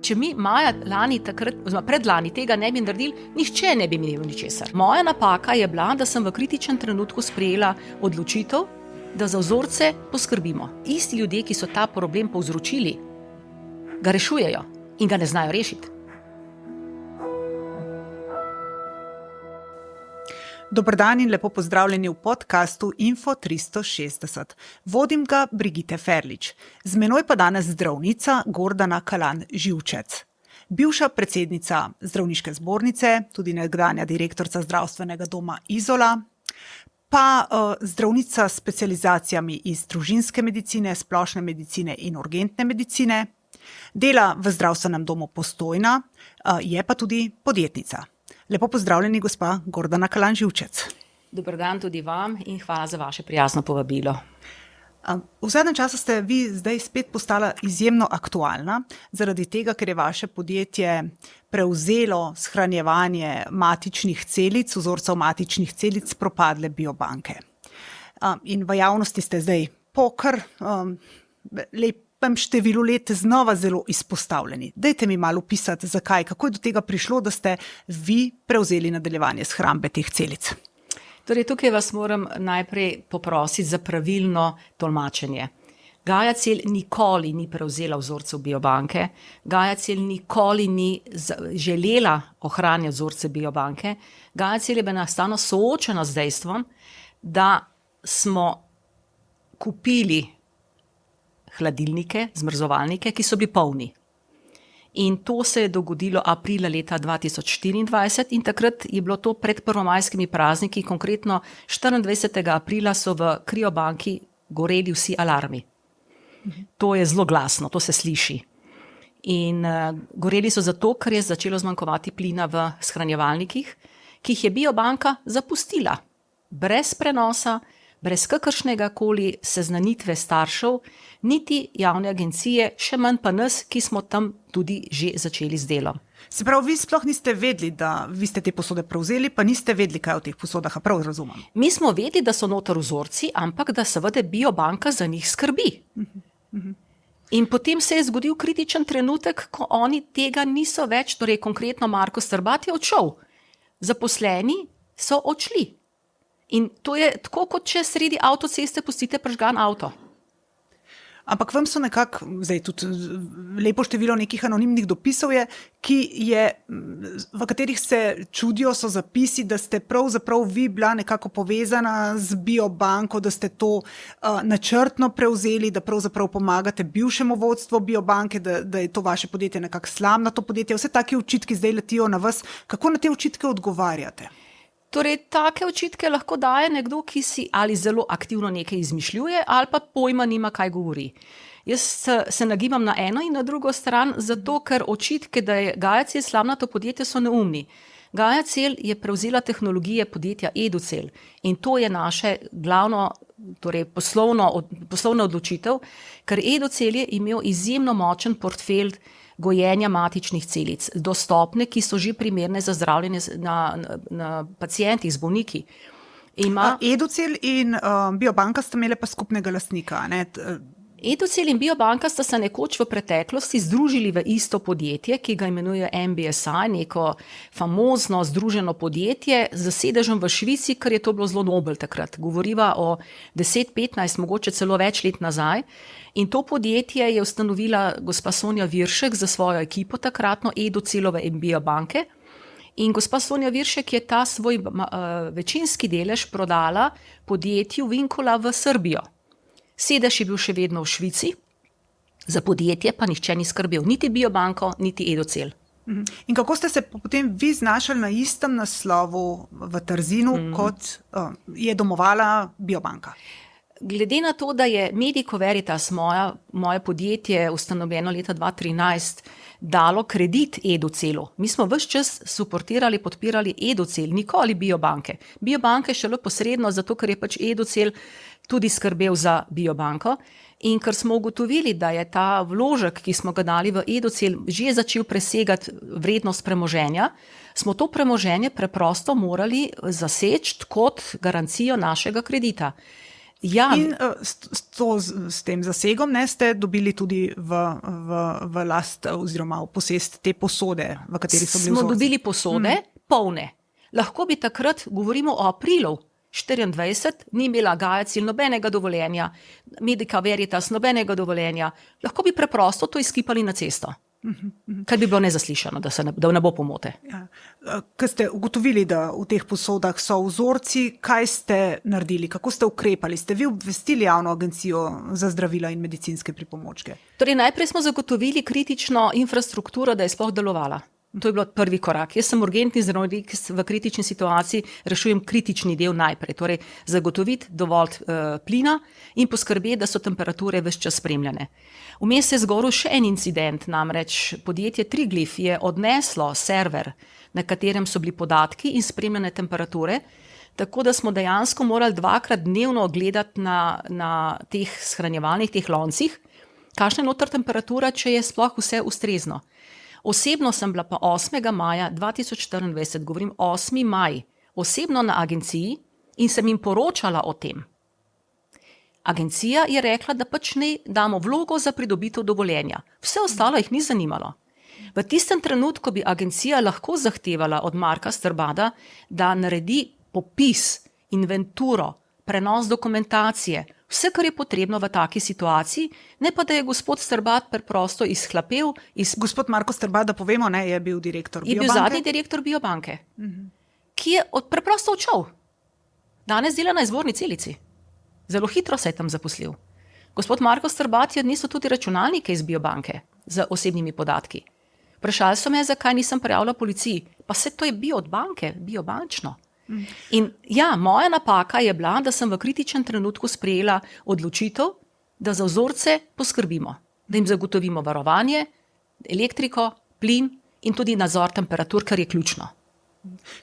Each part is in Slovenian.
če mi maja lani takrat, oziroma predlani tega ne bi naredili, nihče ne bi imel ničesar. Moja napaka je bila, da sem v kritičnem trenutku sprejela odločitev, da za vzorce poskrbimo. Isti ljudje, ki so ta problem povzročili, ga rešujejo in ga ne znajo rešiti. Dober dan in lepo pozdravljeni v podcastu Info 360. Vodim ga Brigitte Ferlič. Z menoj pa danes zdravnica Gordana Kalan Živčec. Bivša predsednica zdravniške zbornice, tudi nekdanja direktorica zdravstvenega doma Izola, pa zdravnica s specializacijami iz družinske medicine, splošne medicine in urgentne medicine. Dela v zdravstvenem domu Postojna, je pa tudi podjetnica. Lepo pozdravljeni, gospa Gordana Kalan Živčec. Dober dan tudi vam in hvala za vaše prijazno povabilo. V zadnjem času ste vi zdaj spet postala izjemno aktualna, zaradi tega, ker je vaše podjetje prevzelo shranjevanje matičnih celic, vzorcev matičnih celic propadle biobanke. In v javnosti ste zdaj po kar lepem številu let znova zelo izpostavljeni. Dajte mi malo opisati, zakaj, kako je do tega prišlo, da ste vi prevzeli nadaljevanje shrambe teh celic. Torej, tukaj vas moram najprej poprositi za pravilno tolmačenje. GaiaCell nikoli ni prevzela vzorcev biobanke, GaiaCell nikoli ni želela ohranjati vzorce biobanke. GaiaCell je bila enostavno soočena z dejstvom, da smo kupili hladilnike, zmrzovalnike, ki so bili polni. In to se je dogodilo aprila leta 2024 in takrat je bilo to pred prvomajskimi prazniki, konkretno 24. aprila so v kriobanki goreli vsi alarmi. To je zelo glasno, to se sliši. In goreli so zato, ker je začelo zmanjkovati plina v shranjevalnikih, ki jih je biobanka zapustila. Brez prenosa, brez kakršnega koli seznanitve staršev, niti javne agencije, še manj pa nas, ki smo tam tudi že začeli z delom. Se pravi, vi sploh niste vedeli, da vi ste te posode prevzeli, pa niste vedeli, kaj v teh posodah, a prav razumem? Mi smo vedeli, da so noter vzorci, ampak da seveda biobanka za njih skrbi. In potem se je zgodil kritičen trenutek, ko oni tega niso več, torej konkretno Marko Strbat je odšel. Zaposleni so odšli. In to je tako, kot če sredi avtoceste pustite prižgan avto. Ampak vam so nekako, zdaj tudi lepo število nekih anonimnih dopisov je, v katerih se čudijo, so zapisi, da ste pravzaprav vi bila nekako povezana z biobanko, da ste to načrtno prevzeli, da pravzaprav pomagate bivšemu vodstvu biobanke, da je to vaše podjetje nekako slamnato podjetje. Vse take očitki zdaj letijo na vas. Kako na te očitke odgovarjate? Torej, take očitke lahko daje nekdo, ki si ali zelo aktivno nekaj izmišljuje, ali pa pojma nima, kaj govori. Jaz se nagibam na eno in na drugo stran, zato ker očitke, da je GaiaCell slamnato podjetje, so neumni. GaiaCell je prevzela tehnologije podjetja Educell in to je naše glavno, torej poslovna odločitev, ker Educell je imel izjemno močen portfelj gojenja matičnih celic, dostopne, ki so že primerne za zdravljenje na pacientih, z bolniki. Educell in biobanka sta imele pa skupnega lastnika, ne? Educell in biobanka sta se nekoč v preteklosti združili v isto podjetje, ki ga imenuje MBSI, neko famozno združeno podjetje z sedežem v Švici, ker je to bilo zelo nobel takrat. Govoriva o 10-15, mogoče celo več let nazaj. In to podjetje je ustanovila gospa Sonja Viršek za svojo ekipo takratno Educellove in biobanke. In gospa Sonja Viršek je ta svoj večinski delež prodala podjetju Vincula v Srbijo. Sedež je bil še vedno v Švici, za podjetje pa nihče ni skrbel, niti biobanko, niti Educell. In kako ste se potem vi znašali na istem naslovu v Trzinu, kot je domovala biobanka? Glede na to, da je Medico Veritas, moje podjetje, ustanovljeno leta 2013, dalo kredit Educellu. Mi smo ves čas suportirali, podpirali Educell, nikoli biobanke. Biobanke šele posredno, zato ker je pač Educell tudi skrbel za biobanko. In ker smo ugotovili, da je ta vložek, ki smo ga dali v Educell, že začel presegati vrednost premoženja, smo to premoženje preprosto morali zaseči kot garancijo našega kredita. Ja, In s tem zasegom ste dobili tudi v last oziroma v posest te posode, v kateri so bili smo vzorci. dobili posode polne. Lahko bi takrat, govorimo o aprilu 24, ni imela Gaja-Cil nobenega dovoljenja, Medica Veritas nobenega dovoljenja, lahko bi preprosto to izkipali na cesto. Kar bi bilo nezaslišano, da ne bo pomote. Ja. Ko ste ugotovili, da v teh posodah so vzorci, kaj ste naredili, kako ste ukrepali? Ste vi obvestili javno agencijo za zdravila in medicinske pripomočke? Torej, najprej smo zagotovili kritično infrastrukturo, da je sploh delovala. To je bil prvi korak. Jaz sem urgentni zdravnik, v kritični situaciji rešujem kritični del najprej. Torej, zagotoviti dovolj plina in poskrbeti, da so temperature ves čas spremljane. Vmes je zgoril še en incident, namreč podjetje Triglyph je odneslo server, na katerem so bili podatki in spremljane temperature, tako da smo dejansko morali 2-krat dnevno gledati na teh shranjevalnih, teh loncih, kakšna je noter temperatura, če je sploh vse ustrezno. Osebno sem bila pa 8. maja 2024, govorim 8. maj, osebno na agenciji in sem jim poročala o tem. Agencija je rekla, da pač ne damo vlogo za pridobitev dovoljenja. Vse ostalo jih ni zanimalo. V tistem trenutku bi agencija lahko zahtevala od Marka Strbada, da naredi popis, inventuro, prenos dokumentacije, vse, kar je potrebno v taki situaciji, ne pa, da je gospod Strbad preprosto izhlapel. Gospod Marko Strbad, da povemo, je bil direktor Biobanke. Je bil zadnji direktor Biobanke, ki je preprosto odšel. Danes dela na izvorni celici. Zelo hitro se je tam zaposlil. Gospod Marko Strbad je odnesel tudi računalnike iz Biobanke z osebnimi podatki. Vprašali so me, zakaj nisem prijavila policiji. Pa se to je bio od banke, biobančno. In ja, moja napaka je bila, da sem v kritičnem trenutku sprejela odločitev, da za vzorce poskrbimo, da jim zagotovimo varovanje, elektriko, plin in tudi nadzor temperatur, kar je ključno.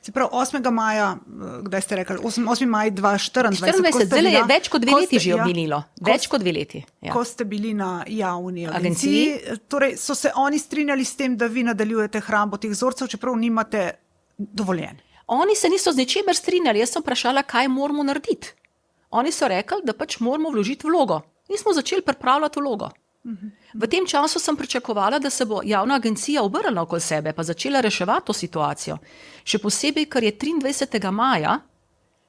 Se pravi, 8. maja, kdaj ste rekli? 8. maj 2024. Zdaj je več kot 2 leti že minilo. Več kot 2 leti. Ja. Ko ste bili na javni agenciji, torej so se oni strinjali s tem, da vi nadaljujete hrambo teh vzorcev, čeprav nimate dovoljen. Oni se niso z ničemer strinjali, jaz sem vprašala, kaj moramo narediti. Oni so rekli, da pač moramo vložiti vlogo. In smo začeli pripravljati vlogo. V tem času sem pričakovala, da se bo javna agencija obrnila okoli sebe, pa začela reševati to situacijo. Še posebej, ker je 23. maja,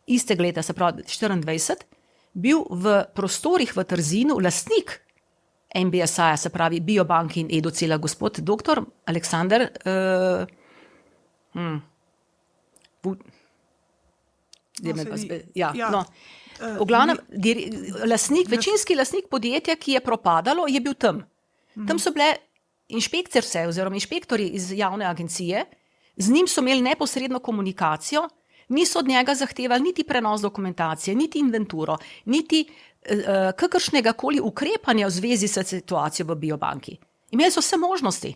istega leta, se pravi 24, bil v prostorih v Trzinu lastnik MBSA, se pravi Biobanke in Edocela, gospod dr. Aleksander v glavnem, večinski lastnik podjetja, ki je propadalo, je bil tam. Tam so bile inšpektorje oziroma inšpektori iz javne agencije, z njim so imeli neposredno komunikacijo, niso od njega zahtevali niti prenos dokumentacije, niti inventuro, niti kakršnega koli ukrepanja v zvezi s situacijo v Biobanki. Imeli so vse možnosti.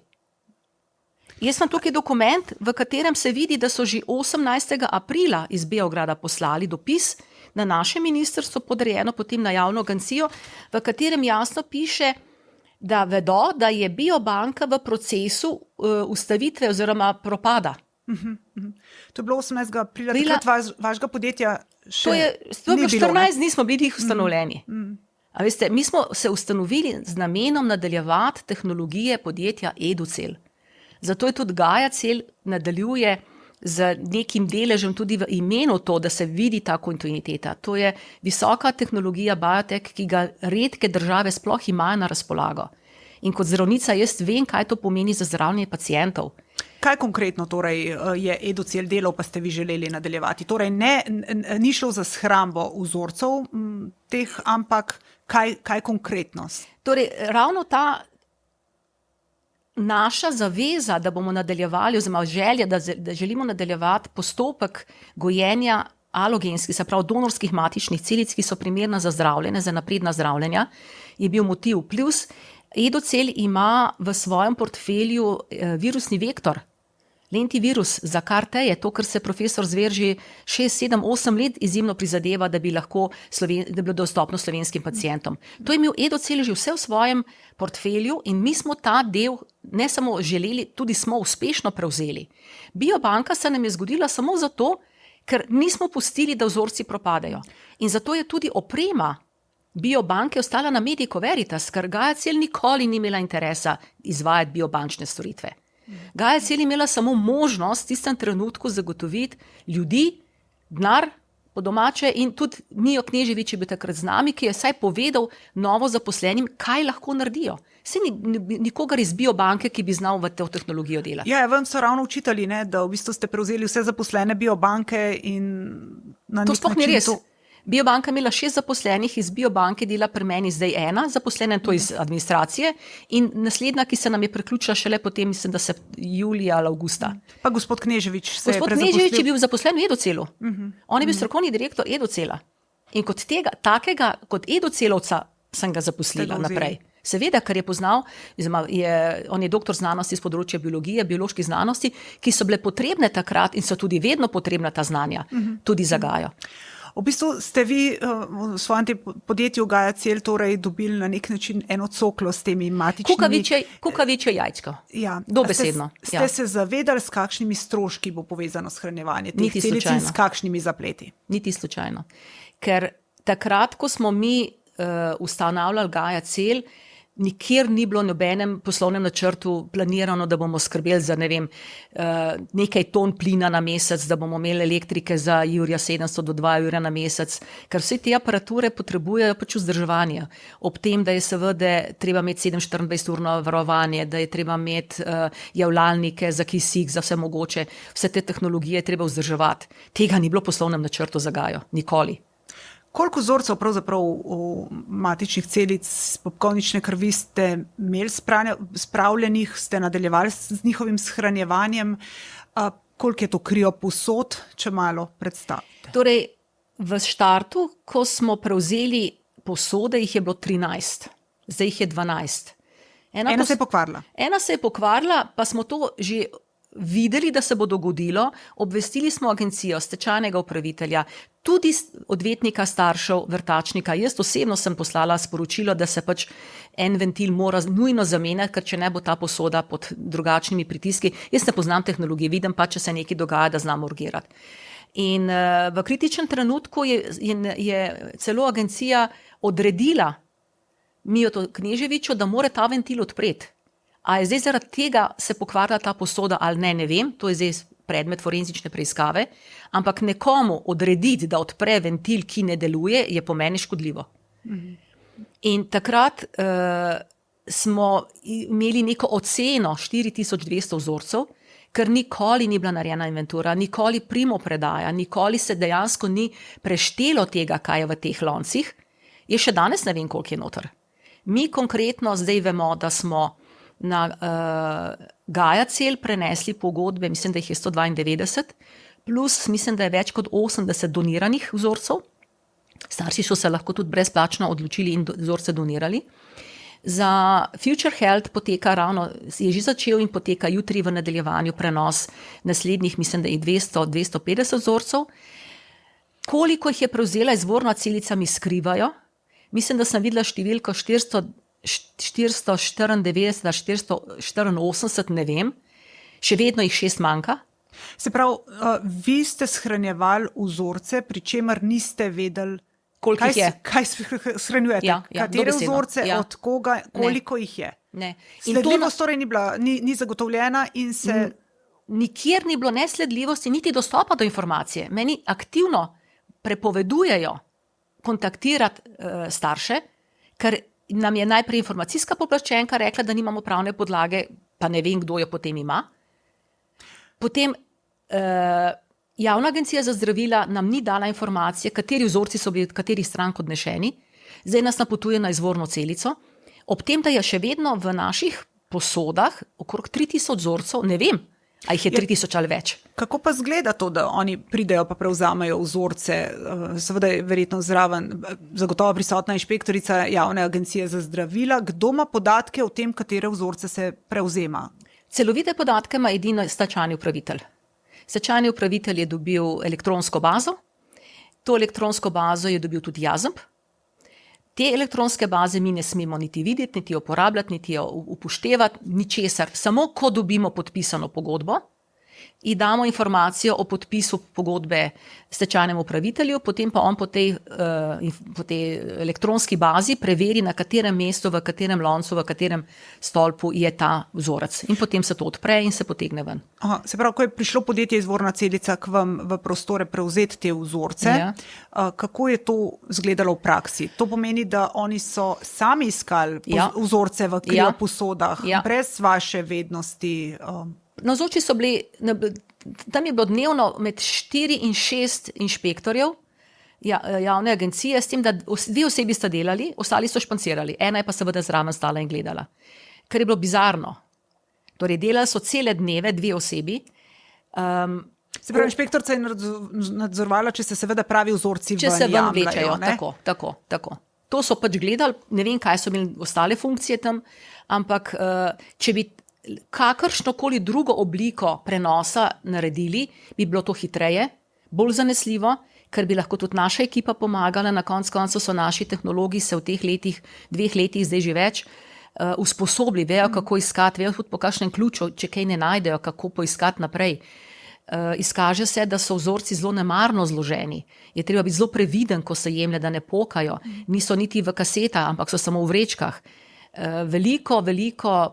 Jaz sem tukaj dokument, v katerem se vidi, da so že 18. aprila iz Beograda poslali dopis na naše ministrstvo, podrejeno potem na javno agencijo, v katerem jasno piše, da vedo, da je Biobanka v procesu ustavitve oziroma propada. To je bilo 18. aprila, takrat vašega podjetja še ni bilo. To je 14 dni smo bili ustanovljeni. A veste, mi smo se ustanovili z namenom nadaljevati tehnologije podjetja Edocel. Zato je tudi Gaja-Cel nadaljuje z nekim deležem tudi v imenu to, da se vidi ta kontinuiteta. To je visoka tehnologija biotech, ki ga redke države sploh imajo na razpolago. In kot zdravnica jaz vem, kaj to pomeni za zdravljenje pacientov. Kaj konkretno torej je Edocel delal, pa ste vi želeli nadaljevati? Torej ni šlo za shrambo vzorcev teh, ampak kaj konkretno? Torej ravno ta naša zaveza, da bomo nadaljevali, oziroma želja, da želimo nadaljevati postopek gojenja alogenskih, se pravi donorskih matičnih celic, ki so primerna za zdravljenje, za napredna zdravljenja, je bil motiv. Plus Edocel ima v svojem portfelju virusni vektor, lentivirus za CAR-T, je to, kar se profesor Zver že 6, 7, 8 let izjemno prizadeva, da bi lahko da bilo dostopno slovenskim pacientom. To je imel Edocel že vse v svojem portfelju in mi smo ta del ne samo želeli, tudi smo uspešno prevzeli. Biobanka se nam je zgodila samo zato, ker nismo pustili, da vzorci propadajo. In zato je tudi oprema biobanke ostala na Medico Veritas, ker Gaia Cell nikoli ni imela interesa izvajati biobančne storitve. Gaia Cell je imela samo možnost v tistem trenutku zagotoviti ljudi, denar, po domače, in tudi Mijo Kneževič je bil takrat z nami, ki je vsaj povedal novo zaposlenim, kaj lahko naredijo. Saj ni nikogar iz biobanke, ki bi znal v to tehnologijo delati. Ja, vam so ravno učitali, ne, da v bistvu ste prevzeli vse zaposlene biobanke in na nek način... To sploh ni res. Biobanka imela 6 zaposlenih, iz biobanke dela pri meni zdaj 1 zaposlena, to iz administracije, in naslednja, ki se nam je priključila šele potem, mislim, da se julija ali avgusta. Pa gospod Kneževič se Gospod Kneževič je bil zaposlen v Edocelu. On je bil strokovni direktor Edocela. In kot takega, kot Edocelovca sem ga zaposlila naprej. Seveda, ker je poznal, on je doktor znanosti z področja biologije, bioloških znanosti, ki so bile potrebne takrat in so tudi vedno potrebna ta znanja, tudi za Gajo. V bistvu ste vi v svojem podjetju Gaia Cell torej dobili na nek način eno coklo s temi matičnimi... Kukavičje jajčko. Ja. Dobesedno. Ste se zavedali, s kakšnimi stroški bo povezano shranjevanje teh celic in s kakšnimi zapleti? Niti slučajno. Ker takrat, ko smo mi ustanavljali Gaia Cell, nikjer ni bilo nobenem poslovnem načrtu planirano, da bomo skrbeli za, nekaj ton plina na mesec, da bomo imeli elektrike za Jurja 700 do 2 evra na mesec, ker vse te aparature potrebujejo pač vzdrževanje. Ob tem, da je seveda treba imeti 7-24-urno varovanje, da je treba imeti javljalnike za kisik, za vse mogoče, vse te tehnologije je treba vzdrževati. Tega ni bilo v poslovnem načrtu za Gajo, nikoli. Koliko vzorcev pravzaprav matičnih celic popkovnične krvi ste imeli spravljenih, ste nadaljevali z njihovim shranjevanjem? Koliko je to krioposod, če malo predstavite? Torej, v štartu, ko smo prevzeli posode, jih je bilo 13, zdaj jih je 12. Ena se je pokvarila. Ena se je pokvarila, pa smo to že videli, da se bo dogodilo, obvestili smo agencijo, stečajnega upravitelja, tudi odvetnika staršev, vrtačnika. Jaz osebno sem poslala sporočilo, da se pač en ventil mora nujno zamenjati, ker če ne bo ta posoda pod drugačnimi pritiski. Jaz ne poznam tehnologije, vidim pa, če se nekaj dogaja, da znam urgirati. In v kritičnem trenutku je celo agencija odredila Mijo Kneževiču, da mora ta ventil odpreti. A je zdaj zaradi tega se pokvarila ta posoda ali ne vem, to je zdaj predmet forenzične preiskave, ampak nekomu odrediti, da odpre ventil, ki ne deluje, je po meni škodljivo. In takrat smo imeli neko oceno 4200 vzorcev, ker nikoli ni bila narejena inventura, nikoli primopredaja, nikoli se dejansko ni preštelo tega, kaj je v teh loncih. Je še danes ne vem, koliko je noter. Mi konkretno zdaj vemo, da smo na Gaia Cell prenesli pogodbe, mislim, da jih je 192, plus mislim, da je več kot 80 doniranih vzorcev. Starši so se lahko tudi brezplačno odločili in vzorce donirali. Za Future Health poteka je že začel in poteka jutri v nadaljevanju prenos naslednjih, mislim, da je 200-250 vzorcev. Koliko jih je prevzela izvorna celica, mi skrivajo. Mislim, da sem videla številko 494, 484, ne vem. Še vedno jih 6 manjka. Se pravi, vi ste shranjevali vzorce, pri čemer niste vedeli, kaj shranjujete, katere vzorce, od koga, koliko jih je. Sledljivost torej ni zagotovljena in se... Nikjer ni bilo nesledljivosti, niti dostopa do informacije. Meni aktivno prepovedujejo kontaktirati starše, ker nam je najprej informacijska pooblaščenka rekla, da nimamo pravne podlage, pa ne vem, kdo jo potem ima. Potem javna agencija za zdravila nam ni dala informacije, kateri vzorci so bili od katerih strank odnešeni. Zdaj nas napotuje na izvorno celico. Ob tem, da je še vedno v naših posodah okrog 3000 vzorcev, ne vem, a jih je 3000 ali več. Kako pa zgleda to, da oni pridejo pa prevzamejo vzorce? Seveda je verjetno zraven zagotovo prisotna inšpektorica javne agencije za zdravila. Kdo ima podatke o tem, katere vzorce se prevzema? Celovite podatke ima edino stečajni upravitelj. Stečajni upravitelj je dobil elektronsko bazo. To elektronsko bazo je dobil tudi JAZM. Te elektronske baze mi ne smemo niti videti, niti uporabljati, niti jo upoštevati, ničesar. Samo ko dobimo podpisano pogodbo in damo informacijo o podpisu pogodbe stečajnemu upravitelju, potem pa on po tej elektronski bazi preveri, na katerem mestu, v katerem loncu, v katerem stolpu je ta vzorec. In potem se to odpre in se potegne ven. Aha, se pravi, ko je prišlo podjetje Izvorna celica k vam v prostore prevzeti te vzorce, kako je to izgledalo v praksi? To pomeni, da oni so sami iskali vzorce v krioposodah, brez vaše vednosti? Navzoči so bili, tam je bilo dnevno med 4 in 6 inšpektorjev javne agencije, s tem, da 2 osebi sta delali, ostali so špancirali. Ena je pa seveda zraven stala in gledala. Kar je bilo bizarno. Torej, delali so cele dneve 2 osebi. Se pravi, inšpektorica je nadzorovala, če se seveda pravi vzorci če se ven jamljajo, vlečejo. Tako. To so pač gledali, ne vem, kaj so imeli ostale funkcije tam, ampak če bi kakršnokoli drugo obliko prenosa naredili, bi bilo to hitreje, bolj zanesljivo, ker bi lahko tudi naša ekipa pomagala, na koncu so naši tehnologi se v teh letih, 2 letih, zdaj že več, usposobili, vejo, kako iskati, vejo tudi po kakšnem ključu, če kaj ne najdejo, kako poiskati naprej. Izkaže se, da so vzorci zelo nemarno zloženi. Je treba biti zelo previden, ko se jemlje, da ne pokajo. Niso niti v kasetah, ampak so samo v vrečkah. Veliko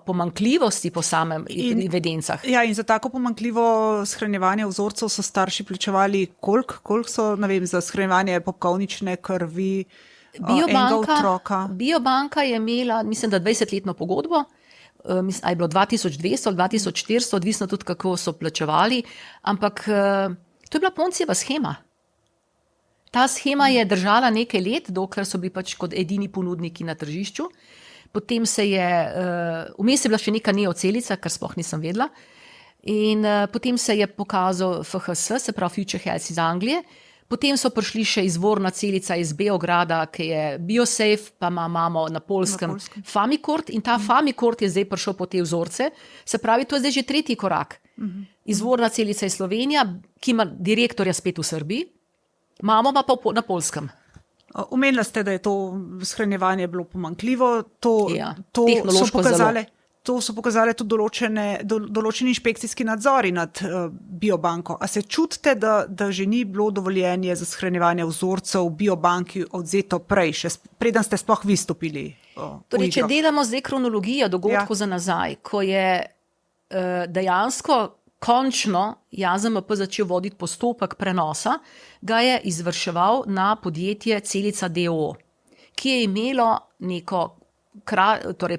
pomanjkljivosti po samem evidencah. Ja, in za tako pomanjkljivo shranjevanje vzorcev so starši plačevali koliko so, ne vem, za shranjevanje popkovnične krvi enega otroka? Biobanka je imela, mislim, da 20-letno pogodbo, a je bilo 2200, 2400, odvisno tudi, kako so plačevali, ampak to je bila Poncijeva shema. Ta shema je držala nekaj let, dokler so bili pač kot edini ponudniki na tržišču. Potem se je, vmes je bila še neka neocelica, kar sploh nisem vedela, in potem se je pokazal FHS, se pravi Future Health iz Anglije, potem so prišli še izvorna celica iz Beograda, ki je BioSafe, pa imamo na Poljskem Famikort, in ta Famikort je zdaj prišel po te vzorce, se pravi, to je zdaj že 3. korak. Izvorna celica iz Slovenija, ki ima direktorja spet v Srbiji, imamo pa na Poljskem. Omenila ste, da je to shranjevanje bilo pomanjkljivo, to so pokazale tudi določeni inšpekcijski nadzori nad biobanko. A se čutite, da že ni bilo dovoljenje za shranjevanje vzorcev v biobanki odvzeto prej, še preden ste sploh vi stopili? Torej, če delamo zdaj kronologijo dogodkov za nazaj, ko je dejansko končno JAZMP začel voditi postopek prenosa, ga je izvrševal na podjetje Celica d.o.o., ki je imelo neko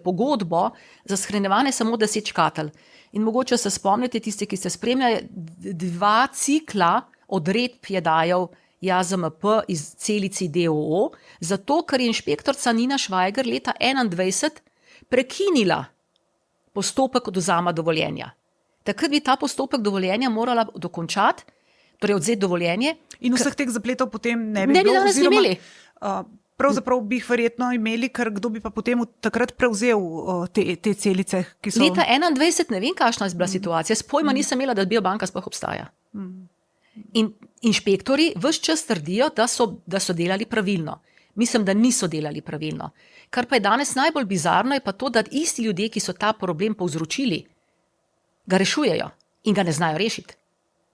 pogodbo za shranjevanje samo 10 škatel. In mogoče se spomnite, tisti, ki ste spremljali, 2 cikla odredb je dajal JAZMP iz Celici d.o.o., zato ker je inšpektorica Nina Švajger leta 2021 prekinila postopek odvzema dovoljenja. Takrat bi ta postopek dovoljenja morala dokončati, torej odzeti dovoljenje. In vseh teh zapletov potem ne bi bilo? Danes ne imeli. Pravzaprav bi jih verjetno imeli, ker kdo bi pa potem takrat prevzel te celice, ki so... Leta 2021 ne vem, kakšna je bila situacija. S pojma nisem imela, da biobanka sploh obstaja. In inšpektori ves čas trdijo, da so delali pravilno. Mislim, da niso delali pravilno. Kar pa je danes najbolj bizarno, je pa to, da isti ljudje, ki so ta problem povzročili, ga rešujejo in ga ne znajo rešiti.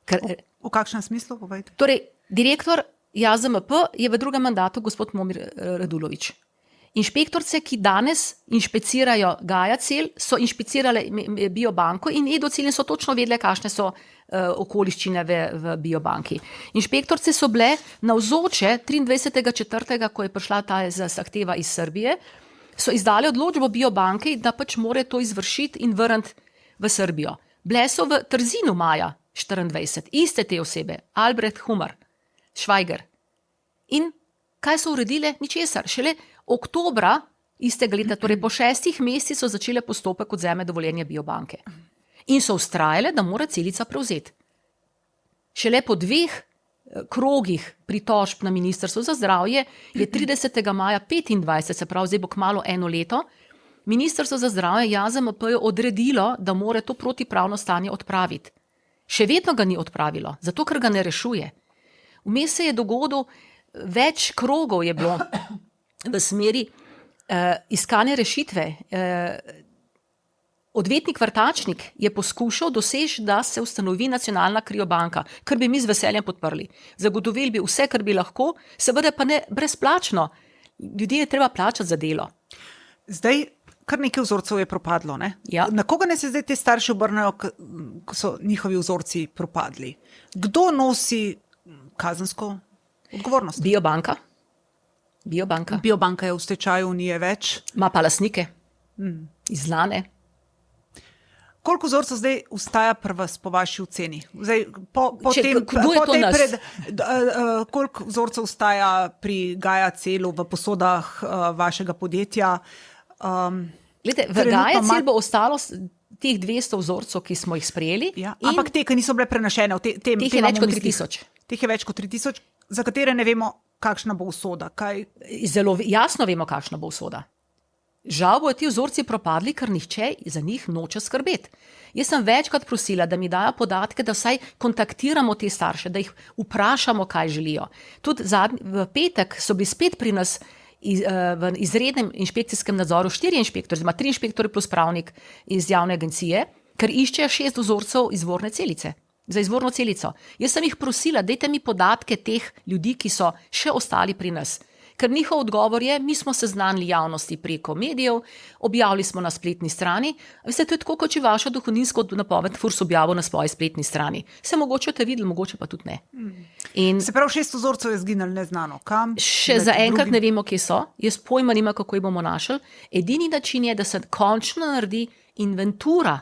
V kakšnem smislu? Torej, direktor JAZMP je v drugem mandatu gospod Momir Radulović. Inšpektorice, ki danes inšpecirajo Gajacel, so inšpecirale biobanko in Edocel in so točno vedele, kakšne so okoliščine v biobanki. Inšpektorice so bile navzoče 23.4., ko je prišla ta zahteva iz Srbije, so izdale odločbo biobanke, da pač more to izvršiti in vrniti v Srbijo. Bile so v Trzinu maja 24, iste te osebe, Albrecht Humar, Švajger. In kaj so uredile? Ničesar. Šele oktobra istega leta, torej po 6 mesecih so začele postopek odvzema dovoljenja biobanke. In so vztrajale, da mora Celica prevzeti. Šele po 2 krogih pritožb na Ministrstvo za zdravje je 30. maja 25, se pravi, zdaj bo kmalu 1 leto, Ministrstvo za zdravje JAZMP je odredilo, da mora to protipravno stanje odpraviti. Še vedno ga ni odpravilo, zato ker ga ne rešuje. Vmes se je dogodil, več krogov je bilo v smeri iskanja rešitve. Odvetnik Vrtačnik je poskušal doseči, da se ustanovi nacionalna kriobanka, kar bi mi z veseljem podprli. Zagotovili bi vse, kar bi lahko, seveda pa ne brezplačno. Ljudje je treba plačati za delo. Zdaj, kar nekaj vzorcev je propadlo. Ne? Ja. Na koga ne se zdaj te starši obrnejo, ko so njihovi vzorci propadli? Kdo nosi kazensko odgovornost? Biobanka. Biobanka je v stečaju, ni je več. Ima pa lastnike, izlane. Koliko vzorcev zdaj ostaja pri vas po vaši oceni? Zdaj, koliko vzorcev ostaja pri Gaja Celu v posodah vašega podjetja? Glede, v Gaja Cel bo ostalo teh 200 vzorcev, ki smo jih sprejeli. Ja, ampak te, ki niso bile prenešene. Teh je več kot 3000. Teh je več kot 3000, za katere ne vemo, kakšna bo usoda. Zelo jasno vemo, kakšna bo usoda. Žal bojo ti vzorci propadli, ker nihče za njih noče skrbeti. Jaz sem večkrat prosila, da mi dajo podatke, da vsaj kontaktiramo te starše, da jih vprašamo, kaj želijo. Tudi v petek so bili spet pri nas v izrednem inšpekcijskem nadzoru 4 inšpektorji, oziroma 3 inšpektorji plus pravnik iz javne agencije, ker iščejo 6 vzorcev izvorne celice. Za izvorno celico. Jaz sem jih prosila, dajte mi podatke teh ljudi, ki so še ostali pri nas. Ker njihov odgovor je, mi smo seznanili javnosti preko medijev, objavili smo na spletni strani. Veste, to je tako, kot če vaša dohodninsko napoved FURS objavil na svoji spletni strani. Se mogoče te videli, mogoče pa tudi ne. Se pravi, 6 vzorcev je zginilo neznano. Kam? Še zaenkrat ne vemo, kje so. Jaz pojma nima, kako jih bomo našli. Edini način je, da se končno naredi inventura,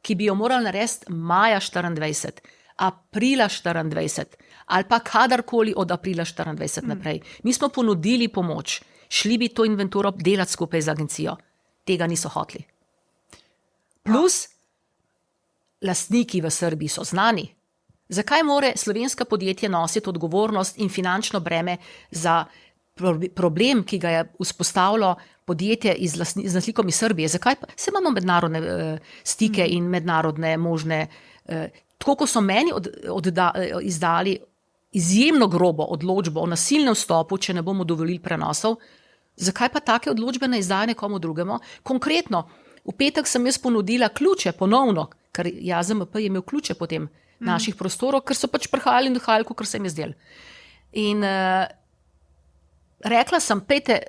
ki bi jo morali narediti maja 24, aprila 24, ali pa kadarkoli od aprila 24 naprej. Mi smo ponudili pomoč, šli bi to inventuro delati skupaj z agencijo. Tega niso hoteli. Plus, lastniki v Srbiji so znani. Zakaj more slovenska podjetje nositi odgovornost in finančno breme za problem, ki ga je vzpostavilo podjetje z lastnikom iz Srbije? Zakaj pa? Se imamo mednarodne stike in mednarodne možne. Tako, ko so meni izdali izjemno grobo odločbo o nasilnem vstopu, če ne bomo dovolili prenosov, zakaj pa take odločbe ne izdajo nekomu drugemu? Konkretno, v petek sem jaz ponudila ključe ponovno, ker JAZMP je imel ključe potem naših prostorov, ker so pač prihajali in dohajali, kot se mi je zdelo. In rekla sem, pejte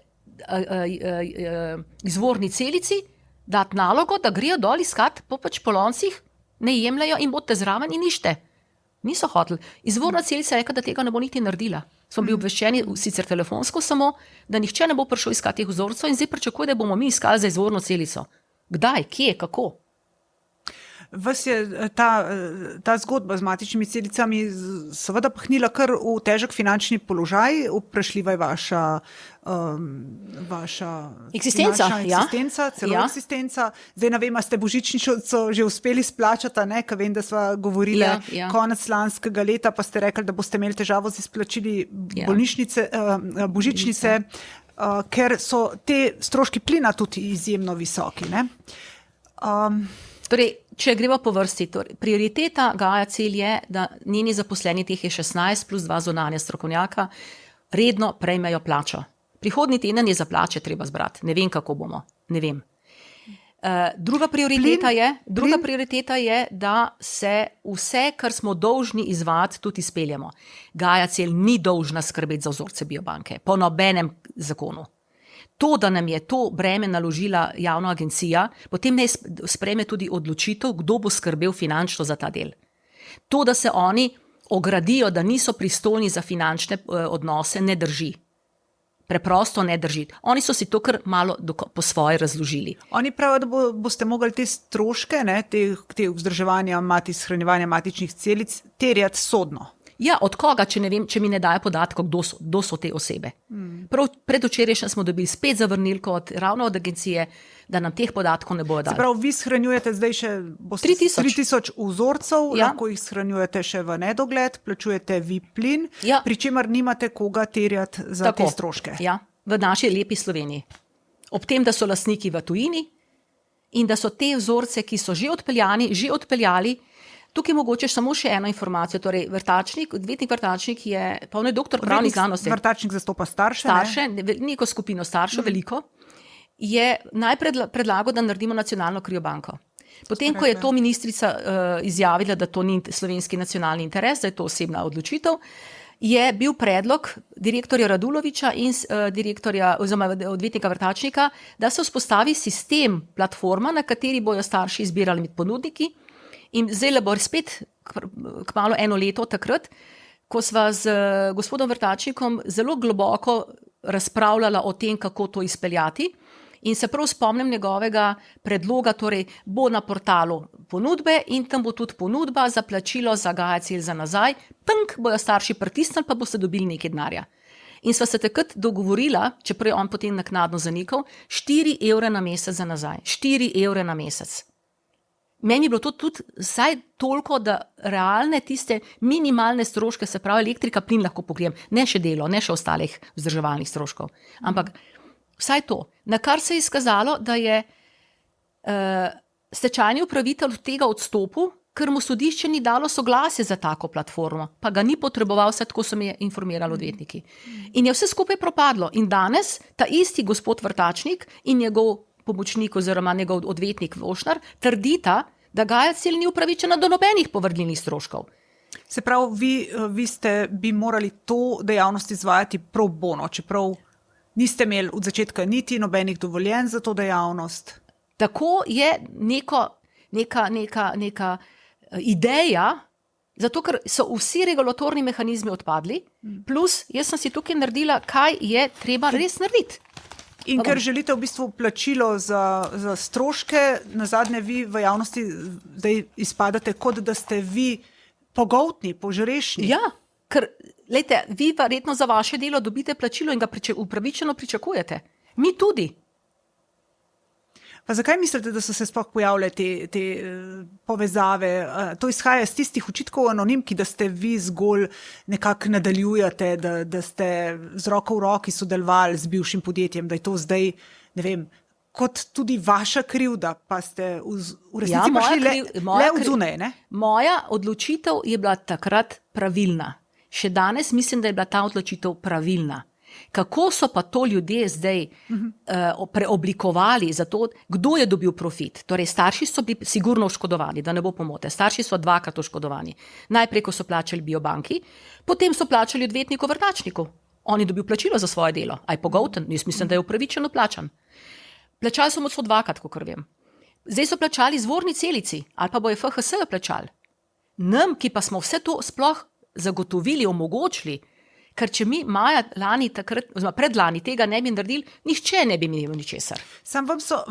izvorni celici, dati nalogo, da grejo dol iskat po loncih, ne jemljajo in bodite zraven in nište. Niso hoteli. Izvorna celica je rekla, da tega ne bo niti naredila. Smo bili obveščeni, sicer telefonsko samo, da nihče ne bo prišel iskati teh vzorcev in zdaj pričakuje, da bomo mi iskali za izvorno celico. Kdaj, kje, kako? Vas je ta zgodba z matičnimi celicami seveda pahnila kar v težek finančni položaj, vprašljiva je vaša eksistenca, eksistenca. Zdaj ne vem, ste božičnico že uspeli splačati, ne? Ker vem, da sva govorili konec lanskega leta, pa ste rekli, da boste imeli težavo z izplačili božičnice, ker so te stroški plina tudi izjemno visoki. Ne? Torej, če gremo po vrsti, prioriteta Gaja Cel je, da njeni zaposleni, teh je 16 plus 2 zunanja strokovnjaka, redno prejmejo plačo. Prihodnji teden je za plače treba zbrati. Ne vem, kako bomo. Ne vem. Druga prioriteta je, da se vse, kar smo dolžni izvajati, tudi izpeljemo. Gaja Cel ni dolžna skrbeti za vzorce biobanke, po nobenem zakonu. To, da nam je to breme naložila javna agencija, potem ne sprejme tudi odločitev, kdo bo skrbel finančno za ta del. To, da se oni ogradijo, da niso pristojni za finančne odnose, ne drži. Preprosto ne drži. Oni so si to kar malo po svoje razložili. Oni pravijo, da boste mogli te stroške, te vzdrževanja, shranjevanja matičnih celic, terjati sodno. Ja, od koga, če ne vem, če mi ne dajo podatkov, kdo so te osebe. Predvčerajšnjem smo dobili spet zavrnilko ravno od agencije, da nam teh podatkov ne bojo dali. Se pravi, vi shranjujete zdaj še 3000 vzorcev, lahko jih shranjujete še v nedogled, plačujete vi plin, pri čemer nimate koga terjati za te stroške. Ja, v naši lepi Sloveniji. Ob tem, da so lastniki v tujini in da so te vzorce, ki so že odpeljali. Tukaj mogoče samo še eno informacijo, torej odvetnik Vrtačnik je polni doktor pravnih znanosti. Vrtačnik zastopa starše, neko skupino staršev, veliko, je najprej predlagal, da naredimo nacionalno kriobanko. Potem, ko je to ministrica izjavila, da to ni slovenski nacionalni interes, da je to osebna odločitev, je bil predlog direktorja Radulovića in odvetnika Vrtačnika, da se vzpostavi sistem, platforma, na kateri bojo starši izbirali med ponudniki. In zdaj bo spet kmalu 1 leto takrat, ko sva z gospodom Vrtačnikom zelo globoko razpravljala o tem, kako to izpeljati. In se prav spomnim njegovega predloga, torej bo na portalu ponudbe in tam bo tudi ponudba za plačilo za Gaja Celza nazaj. Punk, bojo starši pritisnili, pa boste dobili nekaj denarja. In sva se takrat dogovorila, čeprav je on potem naknadno zanikal, 4 evre na mesec za nazaj. 4 evre na mesec. Meni je bilo to tudi vsaj toliko, da realne tiste minimalne stroške, se pravi elektrika, plin lahko pokrijem, ne še delo, ne še ostalih vzdrževalnih stroškov. Ampak vsaj to. Na kar se je izkazalo, da je stečajni upravitelj od tega odstopil, ker mu sodišče ni dalo soglasje za tako platformo, pa ga ni potreboval, vse tako so me informirali odvetniki. In je vse skupaj propadlo. In danes ta isti gospod Vrtačnik in njegov pomočnik oziroma njegov odvetnik Vošnar trdita, da Gaja Cel ni upravičena do nobenih povrdilnih stroškov. Se pravi, vi bi morali to dejavnost izvajati pro bono, čeprav niste imeli od začetka niti nobenih dovoljenj za to dejavnost. Tako je neka ideja, zato ker so vsi regulatorni mehanizmi odpadli, plus jaz sem si tukaj naredila, kaj je treba res narediti. In ker želite v bistvu plačilo za stroške, nazadnje vi v javnosti zdaj izpadate, kot da ste vi pogoltni, požrešni. Ja, ker lejte, vi verjetno za vaše delo dobite plačilo in ga upravičeno pričakujete. Mi tudi. Pa zakaj mislite, da so se sploh pojavile te povezave? To izhaja iz tistih očitkov anonimki, da ste vi zgolj nekako nadaljujete, da ste z roko v roki sodelovali z bivšim podjetjem, da je to zdaj, ne vem, kot tudi vaša krivda, pa ste v resnici prišli le od zunaj, ne? Moja odločitev je bila takrat pravilna. Še danes mislim, da je bila ta odločitev pravilna. Kako so pa to ljudje zdaj preoblikovali za to, kdo je dobil profit? Torej, starši so bili sigurno oškodovani, da ne bo pomote. Starši so 2-krat oškodovani. Najprej, ko so plačali biobanki, potem so plačali odvetniku Vrtačniku. On je dobil plačilo za svoje delo. Aj pogolten, jaz mislim, da je upravičeno plačan. Plačali so mu 2-krat, kakor vem. Zdaj so plačali Zvorni Celici, ali pa bojo FHS plačali. Nam, ki pa smo vse to sploh zagotovili, omogočili, ker če mi maja lani takrat, oziroma predlani tega ne bi naredili, nihče ne bi imel ničesar.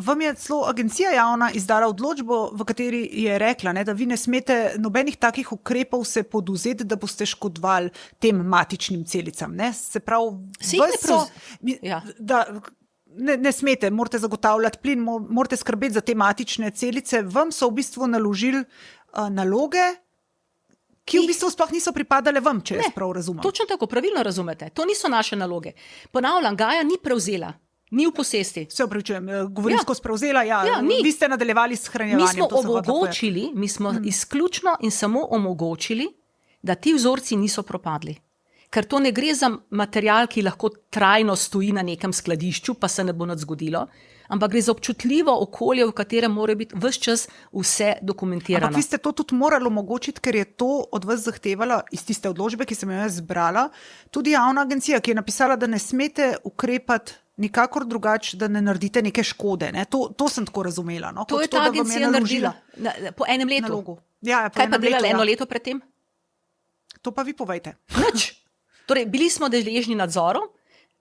Vam je celo agencija javna izdala odločbo, v kateri je rekla, da vi ne smete nobenih takih ukrepov se poduzeti, da boste škodovali tem matičnim celicam. Ne? Se pravi, ne smete, morate zagotavljati plin, morate skrbeti za te matične celice. Vam so v bistvu naložili naloge, ki v bistvu sploh niso pripadale vam, če jaz prav razumem. Točno tako, pravilno razumete. To niso naše naloge. Ponavljam, Gaja ni prevzela, ni v posesti. Se opravičujem, govorim skozi prevzela, vi ste nadaljevali s hranjevanjem. Mi smo izključno in samo omogočili, da ti vzorci niso propadli. Ker to ne gre za material, ki lahko trajno stoji na nekem skladišču, pa se ne bo nič zgodilo, ampak gre za občutljivo okolje, v katerem mora biti ves čas vse dokumentirano. Ampak vi ste to tudi morali omogočiti, ker je to od vas zahtevala iz tiste odločbe, ki sem jo jaz zbrala, tudi javna agencija, ki je napisala, da ne smete ukrepati nikakor drugače, da ne naredite neke škode. Ne? To sem tako razumela. No? To je ta agencija naredila po enem letu. Kaj pa delala 1 leto pred tem? To pa vi povejte. Nič. Torej, bili smo deležni nadzorov,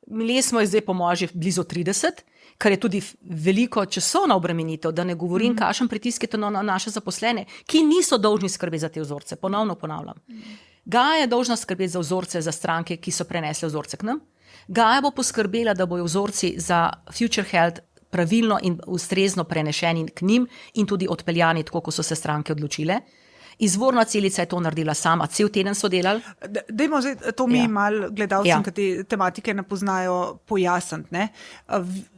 imeli smo zdaj po moje blizu 30, kar je tudi veliko časovna obremenitev, da ne govorim, kakšen pritisk je to na naše zaposlene, ki niso dolžni skrbeti za te vzorce. Ponovno ponavljam. Gaja je dolžna skrbeti za vzorce za stranke, ki so prenesle vzorce k nam. Gaja bo poskrbela, da bojo vzorci za Future Health pravilno in ustrezno prenešeni k njim in tudi odpeljani, tako kot so se stranke odločile. Izvorna celica je to naredila sama, cel teden so delali. Dajmo zdaj, to mi malo gledalcem, ki te tematike ne poznajo, pojasniti. Ne?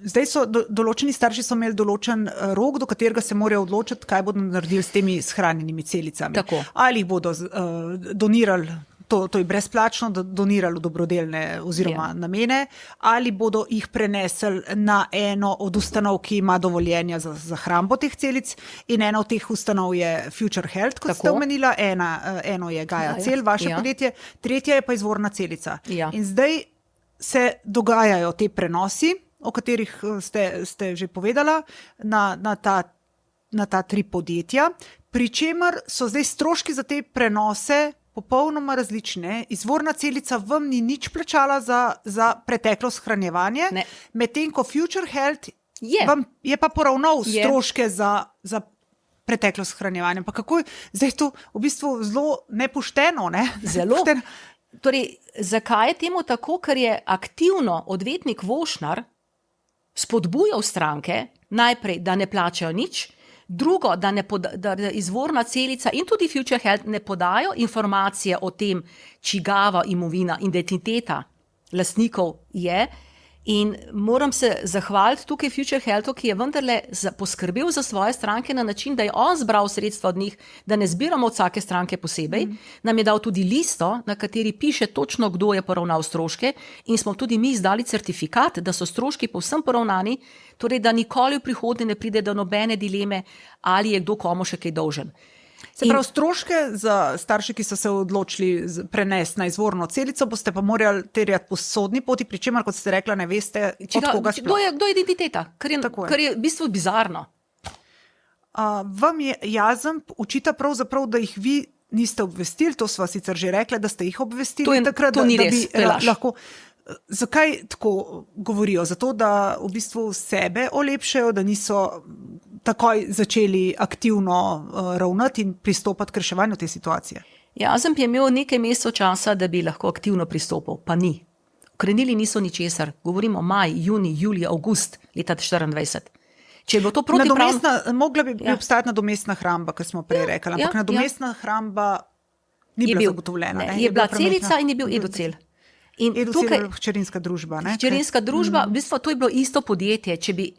Zdaj so določeni starši so imeli določen rok, do katerega se morajo odločiti, kaj bodo naredili s temi shranjenimi celicami. Tako. Ali jih bodo donirali to je brezplačno donirali v dobrodelne oziroma namene, ali bodo jih prenesli na eno od ustanov, ki ima dovoljenja za hrambo teh celic, in ena od teh ustanov je Future Health, kot ste omenila, eno je Gaia Cel, vaše podjetje, tretja je pa izvorna celica. In zdaj se dogajajo te prenosi, o katerih ste že povedala, na ta 3 podjetja, pri čemer so zdaj stroški za te prenose popolnoma različne. Izvorna celica vam ni nič plačala za preteklo shranjevanje, medtem ko Future Health vam je pa poravnal stroške za preteklo shranjevanje. Pa kako je zdaj to v bistvu zelo nepošteno, ne? Zelo. Torej, zakaj je temu tako? Ker je aktivno odvetnik Vošnar spodbujal stranke, najprej, da ne plačajo nič, drugo, da izvorna celica in tudi Future Health ne podajo informacije o tem, čigava imovina, identiteta lastnikov je. In moram se zahvaliti tukaj Future Healthu, ki je vendarle poskrbel za svoje stranke na način, da je on zbral sredstva od njih, da ne zbiramo od vsake stranke posebej. Nam je dal tudi listo, na kateri piše točno, kdo je poravnal stroške, in smo tudi mi izdali certifikat, da so stroški povsem poravnani, torej da nikoli v prihodnje ne pride do nobene dileme, ali je kdo komu še kaj dolžen. Se pravi, stroške za starše, ki so se odločili prenesti na izvorno celico, boste pa morali terjati po sodni poti, pri čemer, kot ste rekla, ne veste, od koga sploh. Kdo je identiteta, kar je v bistvu bizarno. Vam je Jazemp očita pravzaprav, da jih vi niste obvestili, to sva sicer že rekla, da ste jih obvestili takrat, to ni res, to je laž. Lahko. Zakaj tako govorijo? Zato, da v bistvu sebe olepšajo, da niso takoj začeli aktivno ravnati in pristopati k reševanju te situacije? Jazemp je imel nekaj mesecev časa, da bi lahko aktivno pristopil, pa ni. Ukrenili niso ničesar. Govorimo maj, juni, julij, avgust leta 2024. Če je bilo to protipravno... Mogla bi obstajati nadomestna hramba, kar smo prej rekli, ampak nadomestna hramba ni bila zagotovljena. Je bila celica in je bil Edocel. Edocel je hčerinska družba. Hčerinska družba, v bistvu to je bilo isto podjetje, če bi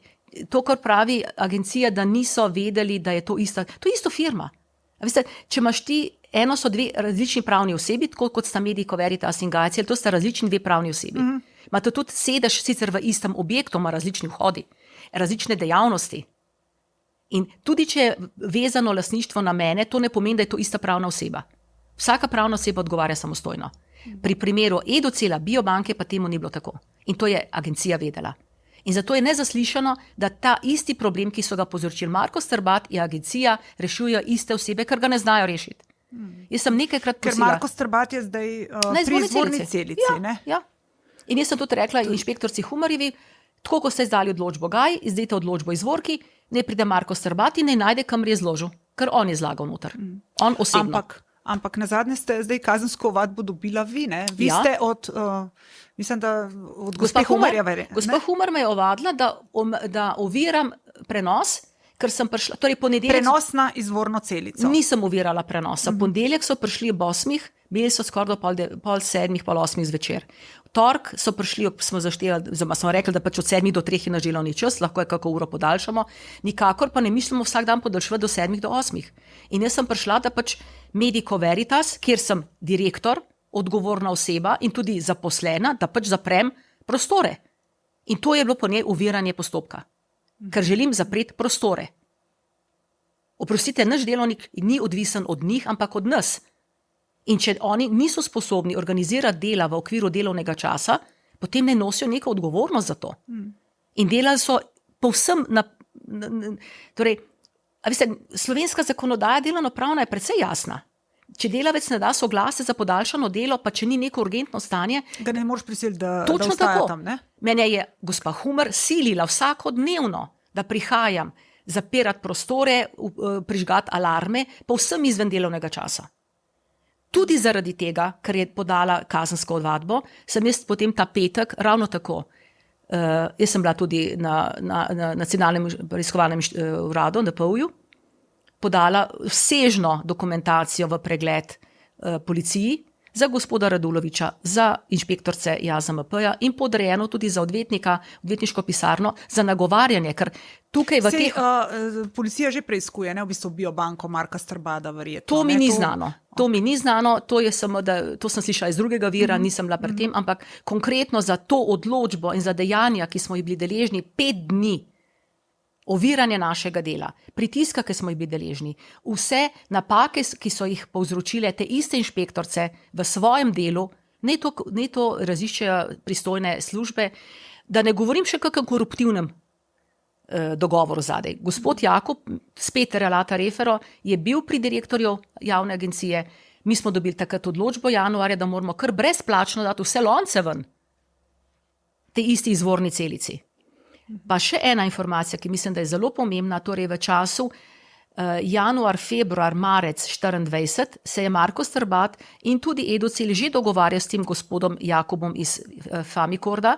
to, kar pravi agencija, da niso vedeli, da je to isto firma. Veste, če imaš ti, eno so 2 različni pravni osebi, tako kot sta Medico Veritas in Gaia Cel, to sta različni 2 pravni osebi. Imate tudi sedež sicer v istem objektu, ima različni vhodi, različne dejavnosti. In tudi, če je vezano lastništvo na mene, to ne pomeni, da je to ista pravna oseba. Vsaka pravna oseba odgovarja samostojno. Pri primeru Edocela, Biobanke pa temu ni bilo tako. In to je agencija vedela. In zato je nezaslišano, da ta isti problem, ki so ga povzročili Marko Strbat in agencija, rešujejo iste osebe, ker ga ne znajo rešiti. Jaz sem nekajkrat prosila. Ker Marko Strbat je zdaj pri izvorni celici. Ja. In jaz sem tudi rekla inšpektorci Humarjevi, tako ko ste izdali odločbo Gaji, izdajte odločbo izvorki, ne pride Marko Strbat in ne najde, kam je zložil. Ker on je zlagal noter. On osebno. Ampak nazadnje ste zdaj kazensko ovadbo dobila vi, ne? Vi ste od, mislim, da od gospe Humarjeve. Gospa Humar me je ovadila, da oviram prenos, ker sem prišla, torej ponedeljek... Prenos na izvorno celico. Nisem ovirala prenosa. Ponedeljek so prišli ob 8, bili so skoraj do pol 7, pol 8 zvečer. V torek so prišli, smo zaštevali, smo rekli, da pač od 7 do 3 je na delovni čas, lahko je kako uro podaljšamo, nikakor pa ne mislimo vsak dan podaljšati do 7 do 8. In jaz sem prišla, da pač Medico Veritas, kjer sem direktor, odgovorna oseba in tudi zaposlena, da pač zaprem prostore. In to je bilo po njej oviranje postopka. Ker želim zapreti prostore. Oprostite, naš delovnik ni odvisen od njih, ampak od nas. In če oni niso sposobni organizirati dela v okviru delovnega časa, potem ne nosijo neko odgovornost za to. In delali so povsem torej, a veste, slovenska zakonodaja delovnopravna je precej jasna. Če delavec ne da soglase za podaljšano delo, pa če ni neko urgentno stanje, ga ne moreš prisiliti, da točno ostaja tako. Tam, ne? Mene je gospa Humar silila vsakodnevno, da prihajam zapirati prostore, prižgati alarme, povsem izven delovnega časa. Tudi zaradi tega, ker je podala kazensko ovadbo, sem jaz potem ta petek ravno tako. Jaz sem bila tudi na nacionalnem preiskovalnem uradu, NPU-ju, podala vsežno dokumentacijo v pregled policiji, za gospoda Raduloviča, za inšpektorce JAZMP-ja in podrejeno tudi za odvetnika, odvetniško pisarno, za nagovarjanje, ker tukaj v teh... Policija že preiskuje, ne, v bistvu Biobanko Marka Strbada, verjetno. To mi ni znano. To mi ni znano, to je samo, to sem slišala iz drugega vira, nisem bila pri tem, ampak konkretno za to odločbo in za dejanja, ki smo jih bili deležni 5 dni, oviranje našega dela, pritiska, ki smo jih bili deležni, vse napake, ki so jih povzročile te iste inšpektorce v svojem delu, ne to raziščejo pristojne službe, da ne govorim še kakšnem koruptivnem dogovoru zadaj. Gospod Jakob, spet relata refero, je bil pri direktorju javne agencije, mi smo dobili takrat odločbo januarja, da moramo kar brezplačno dati vse lonce ven, te isti izvorni celici. Pa še ena informacija, ki mislim, da je zelo pomembna, torej v času januar, februar, marec 24 se je Marko Strbat in tudi Edocel že dogovarjal s tem gospodom Jakobom iz Famikorda,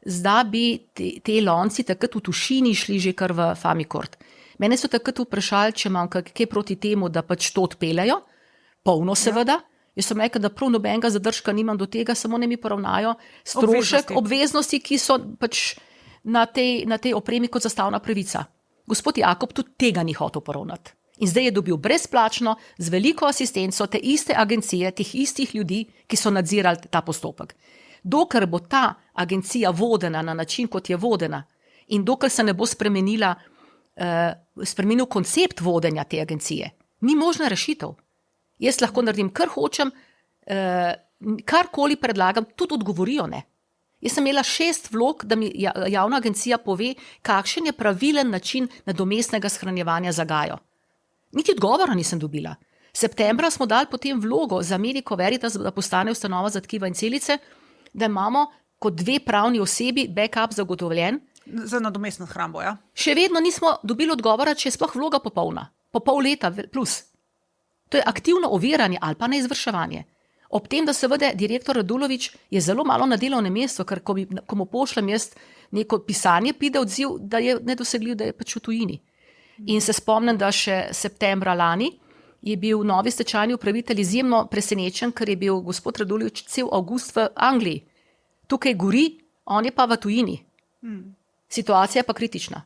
da bi te lonci takrat v Tušini šli že kar v Famikord. Mene so takrat vprašali, če imam kaj proti temu, da pač to odpeljajo, polno seveda. Jaz sem rekel, da prav nobenega zadržka nimam do tega, samo ne mi poravnajo strošek obveznosti, ki so pač na tej opremi kot zastavna pravica. Gospod Jakob tudi tega ni hotel poravnati. In zdaj je dobil brezplačno, z veliko asistenco te iste agencije, teh istih ljudi, ki so nadzirali ta postopek. Dokler bo ta agencija vodena na način, kot je vodena, in dokler se ne bo spremenil koncept vodenja te agencije, ni možna rešitev. Jaz lahko naredim, kar hočem, karkoli predlagam, tudi odgovorijo ne. Jaz sem imela 6 vlog, da mi javna agencija pove, kakšen je pravilen način nadomestnega shranjevanja za Gajo. Niti odgovora nisem dobila. Septembra smo dali potem vlogo za Medico Veritas, da postane ustanova za tkiva in celice, da imamo kot 2 pravni osebi backup zagotovljen. Za nadomestno hrambo, ja. Še vedno nismo dobili odgovora, če je sploh vloga popolna. Po pol leta plus. To je aktivno oviranje ali pa neizvrševanje. Ob tem, da seveda direktor Radulovič je zelo malo na delovnem mestu, ker ko mu pošljem jaz neko pisanje, pride odziv, da je nedosegljiv, da je pač v tujini. In se spomnim, da še septembra lani je bil novi stečajni upravitelj izjemno presenečen, ker je bil gospod Radulovič cel avgust v Angliji. Tukaj gori, on je pa v tujini. Situacija je pa kritična.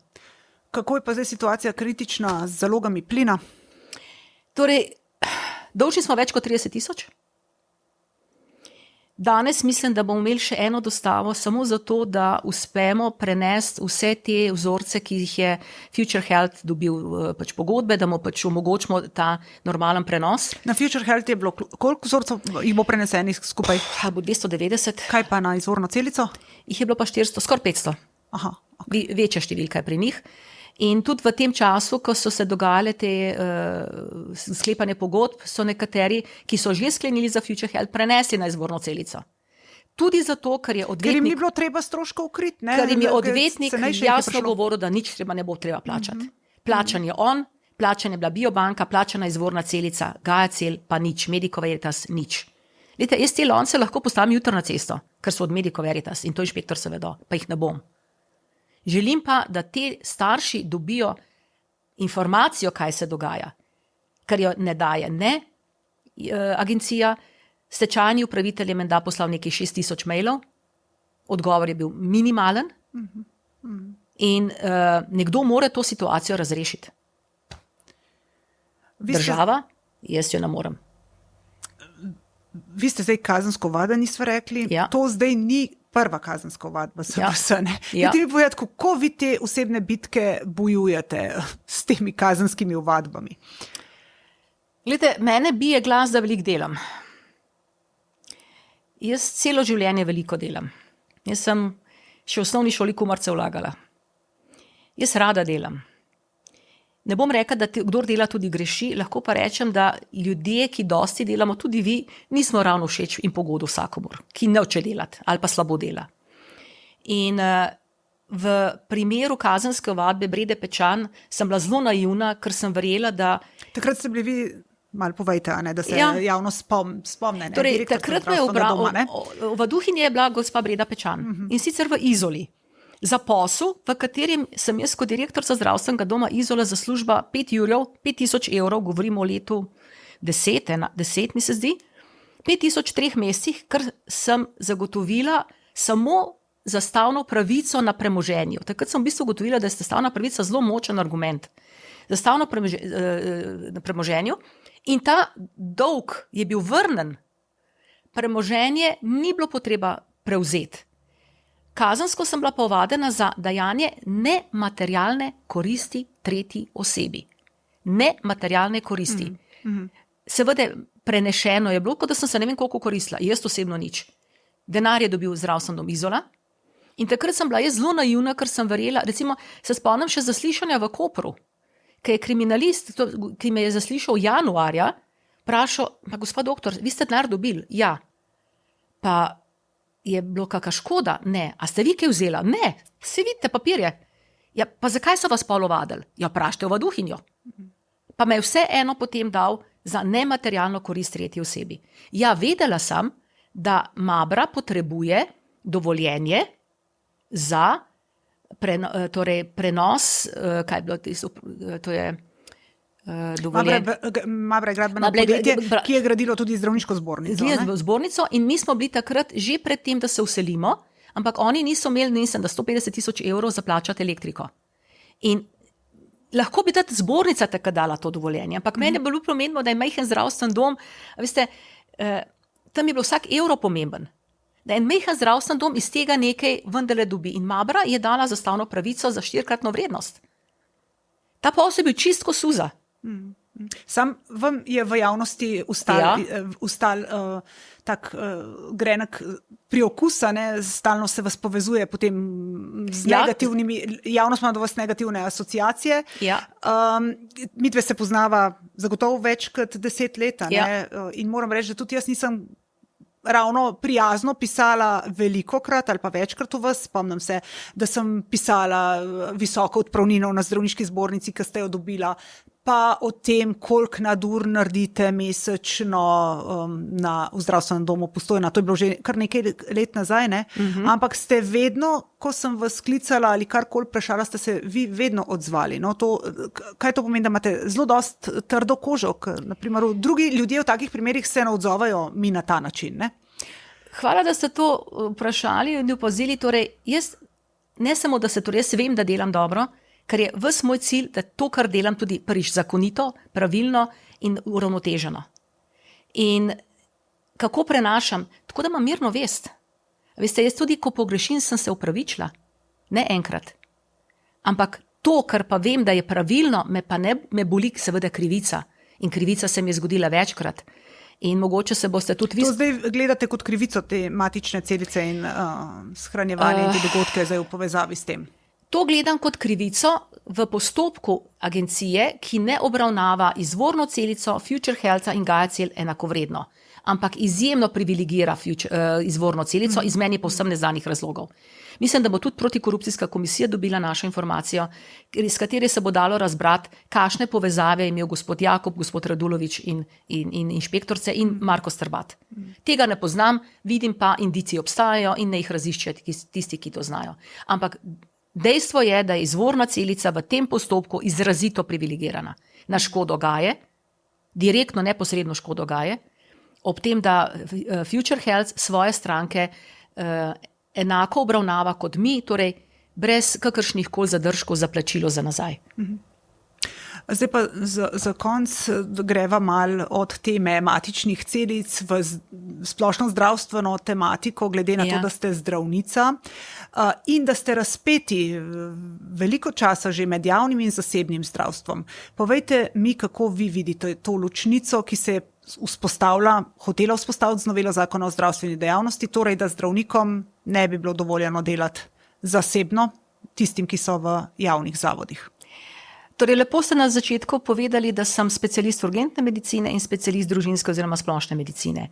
Kako je pa zdaj situacija kritična z zalogami plina? Torej, dolžni smo več kot 30 000. Danes mislim, da bomo imeli še eno dostavo, samo zato, da uspemo prenesti vse te vzorce, ki jih je Future Health dobil pač pogodbe, da mu pač omogočimo ta normalen prenos. Na Future Health je bilo koliko vzorcev jih bo prenesenih skupaj? Bo 290. Kaj pa na izvorno celico? Jih je bilo pa 400, skoraj 500. Aha, okay. Večja številka je pri njih. In tudi v tem času, ko so se dogajale te sklepanje pogodb, so nekateri, ki so že sklenili za Future Health, prenesli na izvorno celico. Tudi zato, ker je odvetnik... Ker jim ni bilo treba stroškov kriti, ne? Ker jim je odvetnik jasno govoril, da nič ne bo treba plačati. Plačan je on, plačan je bila Biobanka, plačana izvorna celica, Gajacel pa nič, Medico Veritas nič. Lete, jaz te lonce lahko postavim jutro na cesto, ker so od Medico Veritas in to inšpektor se vedo, pa jih ne bom. Želim pa, da te starši dobijo informacijo, kaj se dogaja, ker jo ne daje agencija. Stečajni upravitelj je menda poslal nekaj 6000 mailov, odgovor je bil minimalen in nekdo mora to situacijo razrešiti. Država, jaz jo ne morem. Vi ste zdaj kazensko ovadeni, ste rekli, ja. To zdaj ni prva kazenska ovadba, Ja. Ti mi povedati, kako vi te osebne bitke bojujete s temi kazenskimi ovadbami? Glede, mene bije glas, da veliko delam. Jaz celo življenje veliko delam. Jaz sem še v osnovni šoli Kumarce vlagala. Jaz rada delam. Ne bom rekla, da kdor dela tudi greši, lahko pa rečem, da ljudje, ki dosti delamo, tudi vi, nismo ravno všeč in pogodu vsakomur, ki noče delati ali pa slabo dela. In v primeru kazenske ovadbe Brede Pečan sem bila zelo naivna, ker sem verjela, da... Takrat ste bili vi, malo povejte, da se javno spomne. Torej, takrat me je ovaduhinja je bila gospa Breda Pečan in sicer v Izoli. Za posel, v katerem sem jaz kot direktorica zdravstvenega doma Izola zaslužba 5000 evrov, govorimo o letu 10 mi se zdi, 5003 mesecih, ker sem zagotovila samo zastavno pravico na premoženju. Takrat sem v bistvu ugotovila, da je zastavna pravica zelo močen argument. Zastavno na premoženju in ta dolg je bil vrnen. Premoženje ni bilo potreba prevzeti. Kazensko sem bila povadena za dajanje nematerialne koristi tretji osebi. Nematerialne koristi. Seveda prenešeno je bilo, kot da sem se ne vem koliko koristila. Jaz osebno nič. Denar je dobil zdravstveni dom Izola in takrat sem bila jaz zelo naivna, ker sem verjela, recimo se spomnim še zaslišanja v Kopru, ki je kriminalist, ki me je zaslišal januarja, vprašal, pa gospod doktor, vi ste denar dobili? Ja. Pa je bilo kakšna škoda? Ne. A ste vi kaj vzela? Ne. Se vidite papirje. Ja, pa zakaj so vas pol ovadili? Ja, vprašajte ovaduhinjo. Pa me je vse eno potem dal za nematerialno korist tretji osebi. Ja, vedela sem, da Mabra potrebuje dovoljenje za prenos, kaj je bilo, to je dovoljenje. Mabra je gradbeno podjetje, ki je gradilo tudi zdravniško zbornico. Zbornico in mi smo bili takrat že pred tem, da se vselimo, ampak oni niso imeli, mislim, da 150 000 evrov za plačati elektriko. In lahko bi ta zbornica tako dala to dovoljenje, ampak meni je bilo pomembno, da je majhen zdravstven dom, veste, tam je bil vsak evro pomemben, da en majhen zdravstven dom iz tega nekaj vendarle dobi. In Mabra je dala zastavno pravico za 4-kratno vrednost. Ta posel je bil čistko suza. Sam vam je v javnosti ustal tak grenek priokusa, stalno se vas povezuje potem z negativnimi, javnost ima do vas negativne asociacije. Ja. Midve se poznava zagotovo več kot 10 let, in moram reči, da tudi jaz nisem ravno prijazno pisala velikokrat ali pa večkrat v vas. Spomnim se, da sem pisala visoko odpravnino na zdravniški zbornici, ki ste jo dobila, pa o tem, koliko nadur naredite mesečno v zdravstvenem domu Postojna. To je bilo že kar nekaj let nazaj, ne? Ampak ste vedno, ko sem vas sklicala ali karkoli vprašala, ste se vi vedno odzvali. No, kaj to pomeni, da imate zelo dost trdo kožo? Naprimer, drugi ljudje v takih primerih se ne odzovajo mi na ta način, ne? Hvala, da ste to vprašali in opazili. Torej, jaz ne samo, da jaz vem, da delam dobro, ker je ves moj cilj, da to, kar delam, tudi prvič zakonito, pravilno in uravnoteženo. In kako prenašam? Tako, da imam mirno vest. Veste, jaz tudi, ko pogrešim, sem se opravičila. Ne enkrat. Ampak to, kar pa vem, da je pravilno, me boli seveda krivica. In krivica se mi je zgodila večkrat. In mogoče se boste tudi vi... To zdaj gledate kot krivico te matične celice in shranjevanje in te dogodke zdaj v povezavi s tem. To gledam kot krivico v postopku agencije, ki ne obravnava izvorno celico, Future Healtha in Gaia cel enakovredno, ampak izjemno privilegira izvorno celico iz meni povsem neznanih razlogov. Mislim, da bo tudi protikorupcijska komisija dobila našo informacijo, iz katere se bo dalo razbrati, kakšne povezave je imel gospod Jakob, gospod Radulović in inšpektorce in Marko Strbat. Tega ne poznam, vidim pa, indici obstajajo in ne jih raziščejo tisti, ki to znajo. Ampak dejstvo je, da je izvorna celica v tem postopku izrazito privilegirana. Na škodo Gaje, direktno, neposredno škodo Gaje, ob tem, da Future Health svoje stranke enako obravnava kot mi, torej brez kakršnih koli zadržkov za plačilo za nazaj. Zdaj pa za konc greva mal od teme matičnih celic v splošno zdravstveno tematiko, glede na to, da ste zdravnica in da ste razpeti veliko časa že med javnim in zasebnim zdravstvom. Povejte mi, kako vi vidite to ločnico, ki se je hotela vzpostaviti z novelo zakona o zdravstveni dejavnosti, torej da zdravnikom ne bi bilo dovoljeno delati zasebno, tistim, ki so v javnih zavodih. Torej, lepo ste na začetku povedali, da sem specialist urgentne medicine in specialist družinske oziroma splošne medicine.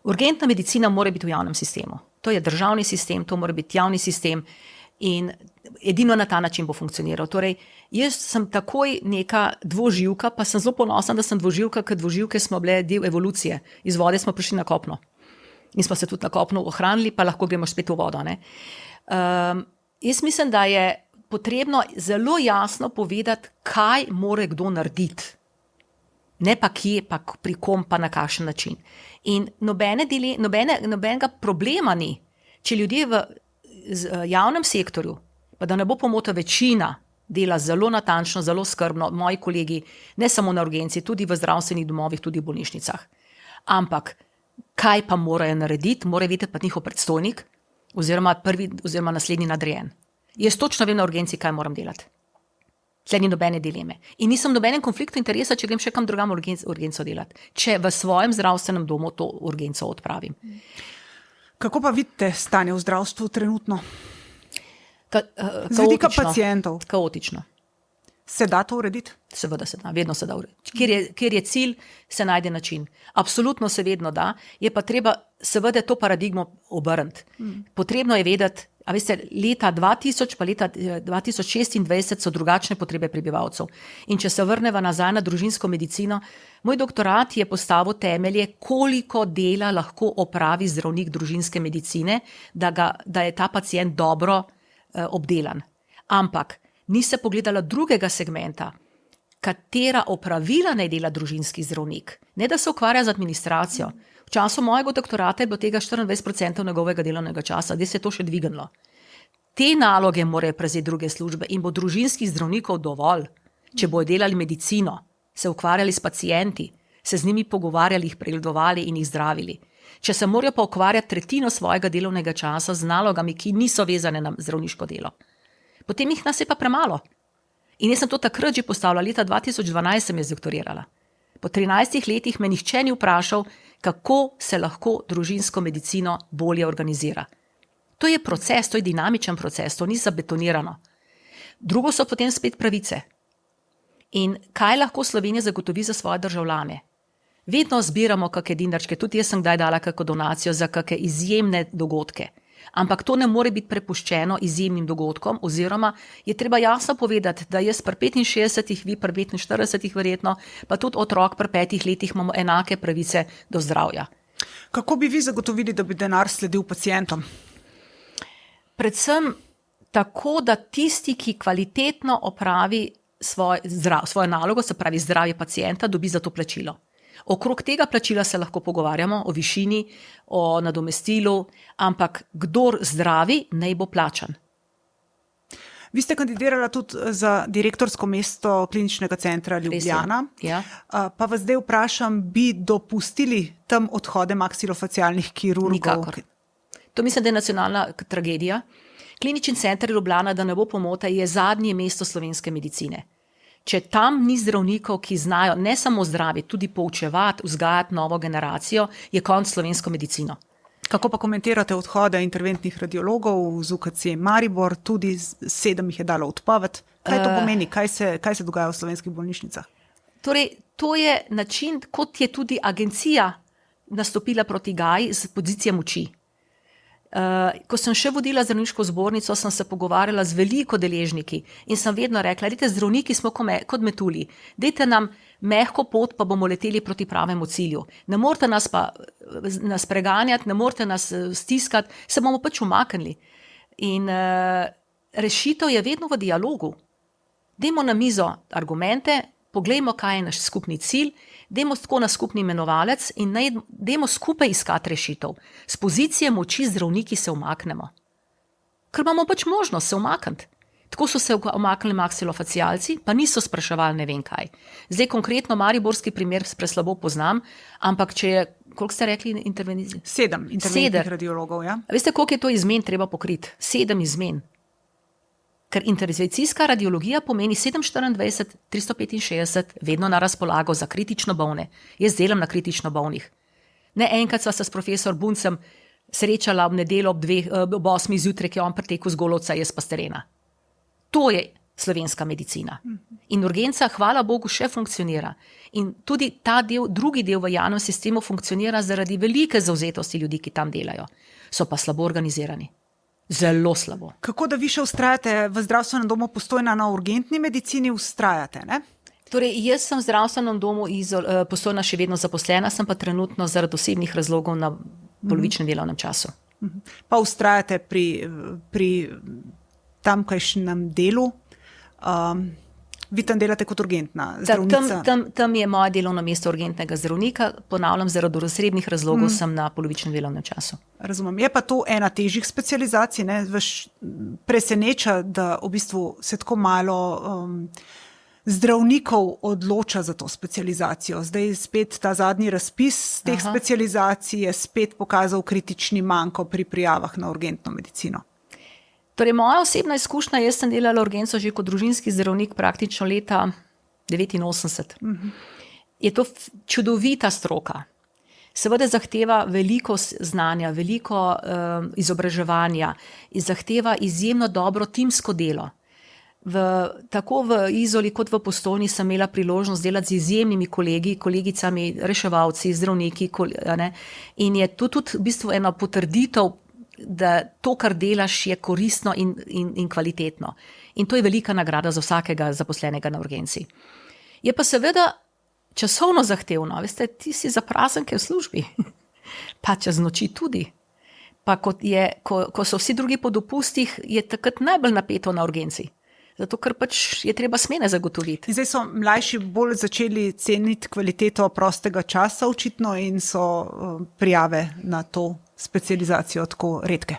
Urgentna medicina mora biti v javnem sistemu. To je državni sistem, to mora biti javni sistem in edino na ta način bo funkcioniral. Torej, jaz sem takoj neka dvoživka, pa sem zelo ponosna, da sem dvoživka, ker dvoživke smo bile del evolucije. Iz vode smo prišli na kopno. In smo se tudi na kopno ohranili, pa lahko gremo spet v vodo. Jaz mislim, da je potrebno zelo jasno povedati, kaj mora kdo narediti. Ne pa kje, pa pri kom, pa na kakšen način. In nobenega problema ni, če ljudje v javnem sektorju, pa da ne bo pomota, večina dela zelo natančno, zelo skrbno, moji kolegi, ne samo na urgenci, tudi v zdravstvenih domovih, tudi v bolnišnicah. Ampak kaj pa morajo narediti, mora vedeti pa njihov predstojnik oziroma naslednji nadrejen. Jaz točno vem na urgenci, kaj moram delati. Tle ni nobene dileme. In nisem nobenem konfliktu interesa, če grem še kam drugam urgenco delati, če v svojem zdravstvenem domu to urgenco odpravim. Kako pa vidite stanje v zdravstvu trenutno? Z vidika pacientov. Kaotično. Se da to urediti? Seveda se da, vedno se da urediti. Kjer je cilj, se najde način. Absolutno se vedno da, je pa treba seveda to paradigmo obrniti. Potrebno je vedeti, a veste, leta 2000 pa leta 2026 so drugačne potrebe prebivalcev. In če se vrneva nazaj na družinsko medicino, moj doktorat je postavil temelje, koliko dela lahko opravi zdravnik družinske medicine, da je ta pacient dobro obdelan. Ampak ni se pogledala drugega segmenta, katera opravila naj dela družinski zdravnik. Ne da se ukvarja z administracijo. V času mojega doktorata je bilo tega 24% njegovega delovnega časa, zdaj se je to še dvignilo. Te naloge morajo prevzeti druge službe in bo družinskih zdravnikov dovolj, če bojo delali medicino, se ukvarjali s pacienti, se z njimi pogovarjali, jih pregledovali in jih zdravili. Če se morajo pa ukvarjati tretjino svojega delovnega časa z nalogami, ki niso vezane na zdravniško delo. Potem jih nas je pa premalo. In jaz sem to takrat že postavila, leta 2012 sem jaz doktorirala. Po 13 letih me nihče ni vprašal, kako se lahko družinsko medicino bolje organizira. To je proces, to je dinamičen proces, to ni zabetonirano. Drugo so potem spet pravice. In kaj lahko Slovenija zagotovi za svoje državljane? Vedno zbiramo kakšne dinarčke, tudi jaz sem kdaj dala kakšno donacijo za kakšne izjemne dogodke. Ampak to ne more biti prepuščeno izjemnim dogodkom, oziroma je treba jasno povedati, da jaz pri 65, vi pri 45 verjetno, pa tudi otrok pri 5 letih imamo enake pravice do zdravja. Kako bi vi zagotovili, da bi denar sledil pacientom? Predvsem tako, da tisti, ki kvalitetno opravi svojo nalogo, se pravi zdravje pacienta, dobi za to plačilo. Okrog tega plačila se lahko pogovarjamo o višini, o nadomestilu, ampak kdor zdravi, naj bo plačan. Vi ste kandidirala tudi za direktorsko mesto Kliničnega centra Ljubljana. Ja. Pa vas zdaj vprašam, bi dopustili tam odhode maksilofacialnih kirurgov? Nikakor. To mislim, da je nacionalna tragedija. Klinični center Ljubljana, da ne bo pomote, je zadnje mesto slovenske medicine. Če tam ni zdravnikov, ki znajo ne samo zdraviti, tudi poučevati, vzgajati novo generacijo, je konc slovensko medicino. Kako pa komentirate odhode interventnih radiologov z UKC Maribor, tudi 7 jih je dalo odpoved? Kaj to pomeni? Kaj se dogaja v slovenskih bolnišnicah? Torej, to je način, kot je tudi agencija nastopila proti Gaji z pozicije moči. Ko sem še vodila zdravniško zbornico, sem se pogovarjala z veliko deležniki in sem vedno rekla, dajte, zdravniki smo kot metulji, dajte nam mehko pot, pa bomo leteli proti pravemu cilju. Ne morete nas preganjati, ne morete nas stiskati, se bomo pač umaknili. In rešitev je vedno v dialogu. Dajmo na mizo argumente, poglejmo, kaj je naš skupni cilj, dajmo tako na skupni imenovalec in dajmo skupaj iskati rešitev. Z pozicije moči zdravniki se umaknemo. Ker imamo pač možnost se umakniti. Tako so se umaknili maksilofacialci, pa niso spraševali ne vem kaj. Zdaj konkretno mariborski primer preslabo poznam, ampak če je, koliko ste rekli intervenizij? 7 interventnih radiologov, ja. A veste, koliko je to izmen treba pokriti? 7 izmen. Ker intervencijska radiologija pomeni 724, 365 vedno na razpolago za kritično bolne. Jaz delam na kritično bolnih. Ne enkrat sva se s profesor Buncem srečala ob nedeljo ob 8 zjutraj, ki je on pretekel z Golovca, jaz pa s terena. To je slovenska medicina. In urgenca, hvala Bogu, še funkcionira. In tudi ta del, drugi del v javnem sistemu funkcionira zaradi velike zavzetosti ljudi, ki tam delajo. So pa slabo organizirani. Zelo slabo. Kako da vi še vztrajate v zdravstvenem domu Postojna na urgentni medicini, vztrajate, ne? Torej, jaz sem v zdravstvenem domu Postojna še vedno zaposlena, sem pa trenutno zaradi osebnih razlogov na polovičnem delovnem času. Pa vztrajate pri tamkajšnjem delu. Vi tam delate kot urgentna zdravnica? Tam je moje delovno mesto urgentnega zdravnika, ponavljam, zaradi osebnih razlogov sem na polovičnem delovnem času. Razumem. Je pa to ena težjih specializacij, ne? Vas preseneča, da v bistvu se tako malo zdravnikov odloča za to specializacijo. Zdaj spet ta zadnji razpis teh specializacij je spet pokazal kritični manko pri prijavah na urgentno medicino. Torej, moja osebna izkušnja, jaz sem delala urgenco že kot družinski zdravnik praktično leta 1989. Je to čudovita stroka. Seveda zahteva veliko znanja, veliko izobraževanja in zahteva izjemno dobro timsko delo. Tako v Izoli kot v Postojni sem imela priložnost delati z izjemnimi kolegicami, reševalci, zdravniki, in je to tudi v bistvu ena potrditev, da to, kar delaš, je koristno in kvalitetno. In to je velika nagrada za vsakega zaposlenega na urgenci. Je pa seveda časovno zahtevno. Veste, ti si za praznike v službi, pa čez noči tudi. Pa ko so vsi drugi po dopustih, je takrat najbolj napeto na urgenci. Zato, ker pač je treba smene zagotoviti. Zdaj so mlajši bolj začeli ceniti kvaliteto prostega časa očitno in so prijave na to specializacijo tako redke.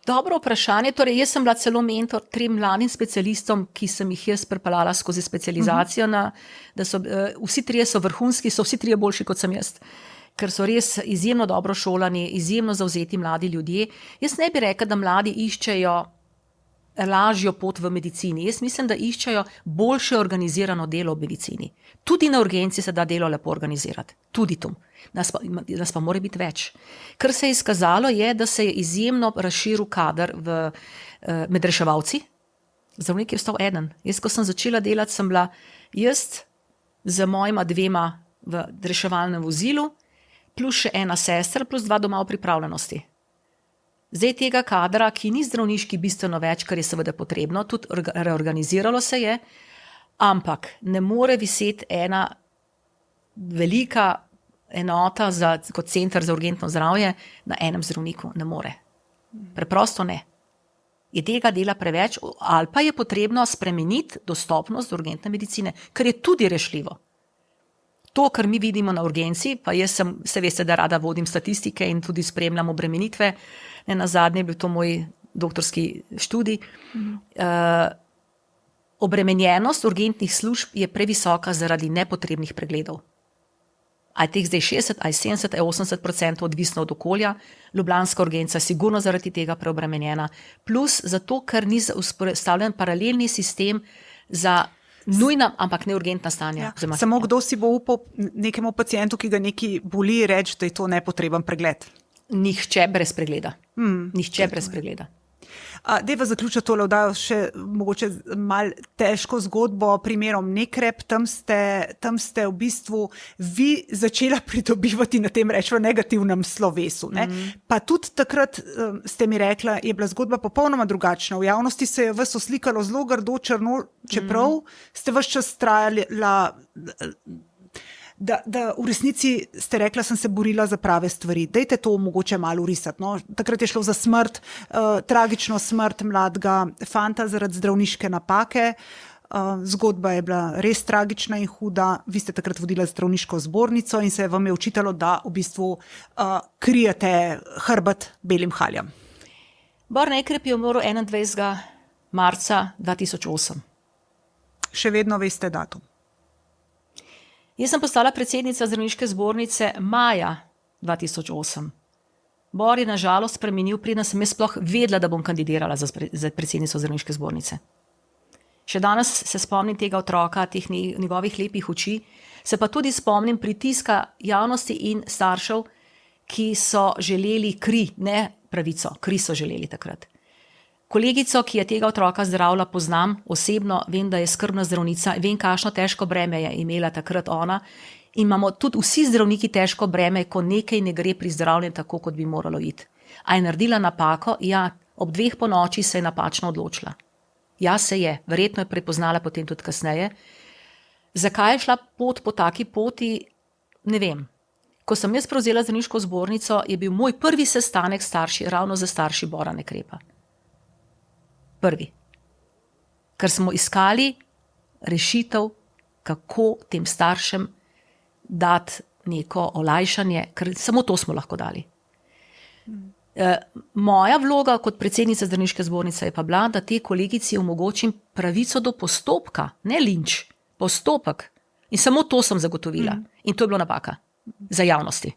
Dobro vprašanje. Torej, jaz sem bila celo mentor 3 mladim specialistom, ki sem jih jaz pripeljala skozi specializacijo, vsi 3 so vrhunski, so vsi 3 boljši kot sem jaz. Ker so res izjemno dobro šolani, izjemno zavzeti mladi ljudje. Jaz ne bi rekla, da mladi iščejo lažjo pot v medicini. Jaz mislim, da iščejo boljše organizirano delo v medicini. Tudi na urgenci se da delo lepo organizirati. Tudi tu. Nas pa mora biti več. Kar se je izkazalo je, da se je izjemno razširil kader med reševalci. Zdravnik je ostal eden. Jaz, ko sem začela delati, sem bila jaz z mojima 2 v reševalnem vozilu, plus še ena sestra, plus 2 doma v pripravljenosti. Zdaj tega kadra, ki ni zdravniški bistveno več, kar je seveda potrebno, tudi reorganiziralo se je, ampak ne more viseti ena velika enota kot center za urgentno zdravje na enem zdravniku. Ne more. Preprosto ne. Je tega dela preveč, ali pa je potrebno spremeniti dostopnost do urgentne medicine, kar je tudi rešljivo. To, kar mi vidimo na urgenci, pa jaz se veste, da rada vodim statistike in tudi spremljam obremenitve, nazadnje je bil to moj doktorski študij. Obremenjenost urgentnih služb je previsoka zaradi nepotrebnih pregledov. A je teh zdaj 60, a je 70, a je 80%, odvisno od okolja. Ljubljanska urgenca je sigurno zaradi tega preobremenjena. Plus zato, ker ni vzpostavljen paralelni sistem za nujna, ampak ne urgentna stanja. Ja, samo kdo si bo upal nekemu pacientu, ki ga nekaj boli, reči, da je to nepotreben pregled? Nihče brez pregleda. Nihče brez pregleda. Deva zaključa tole oddajo še mogoče malo težko zgodbo, primerom Nekrep, tam ste v bistvu vi začela pridobivati na tem rečemo negativnem slovesu. Ne? Pa tudi takrat ste mi rekla, je bila zgodba popolnoma drugačna. V javnosti se je vas oslikalo zelo grdo črno, čeprav ste ves čas trajala, da v resnici ste rekla, sem se borila za prave stvari. Dajte to mogoče malo urisati. No? Takrat je šlo za smrt, tragično smrt mladega fanta zaradi zdravniške napake. Zgodba je bila res tragična in huda. Vi ste takrat vodila zdravniško zbornico in se vam je očitalo, da v bistvu krijete hrbet belim haljam. Bor Nekrep je umrl 21. marca 2008. Še vedno veste datum. Jaz sem postala predsednica zdravniške zbornice maja 2008. Bor je nažalost spremenil, preden sem jaz sploh vedela, da bom kandidirala za predsednico zdravniške zbornice. Še danes se spomnim tega otroka, teh njegovih lepih oči, se pa tudi spomnim pritiska javnosti in staršev, ki so želeli kri, ne pravico, kri so želeli takrat. Kolegico, ki je tega otroka zdravila, poznam osebno, vem, da je skrbna zdravnica, vem, kakšno težko breme je imela takrat ona in imamo tudi vsi zdravniki težko breme, ko nekaj ne gre pri zdravljenju tako, kot bi moralo iti. A je naredila napako? Ja, ob 2 ponoči se je napačno odločila. Ja, se je, verjetno je prepoznala potem tudi kasneje. Zakaj je šla pot po taki poti, ne vem. Ko sem jaz prevzela zdravniško zbornico, je bil moj prvi sestanek starši, ravno za starši Bora Nekrepa. Prvi. Ker smo iskali rešitev, kako tem staršem dati neko olajšanje, ker samo to smo lahko dali. Moja vloga kot predsednica Zdravniške zbornice je pa bila, da te kolegici omogočim pravico do postopka, ne linč, postopek. In samo to sem zagotovila. In to je bilo napaka za javnosti.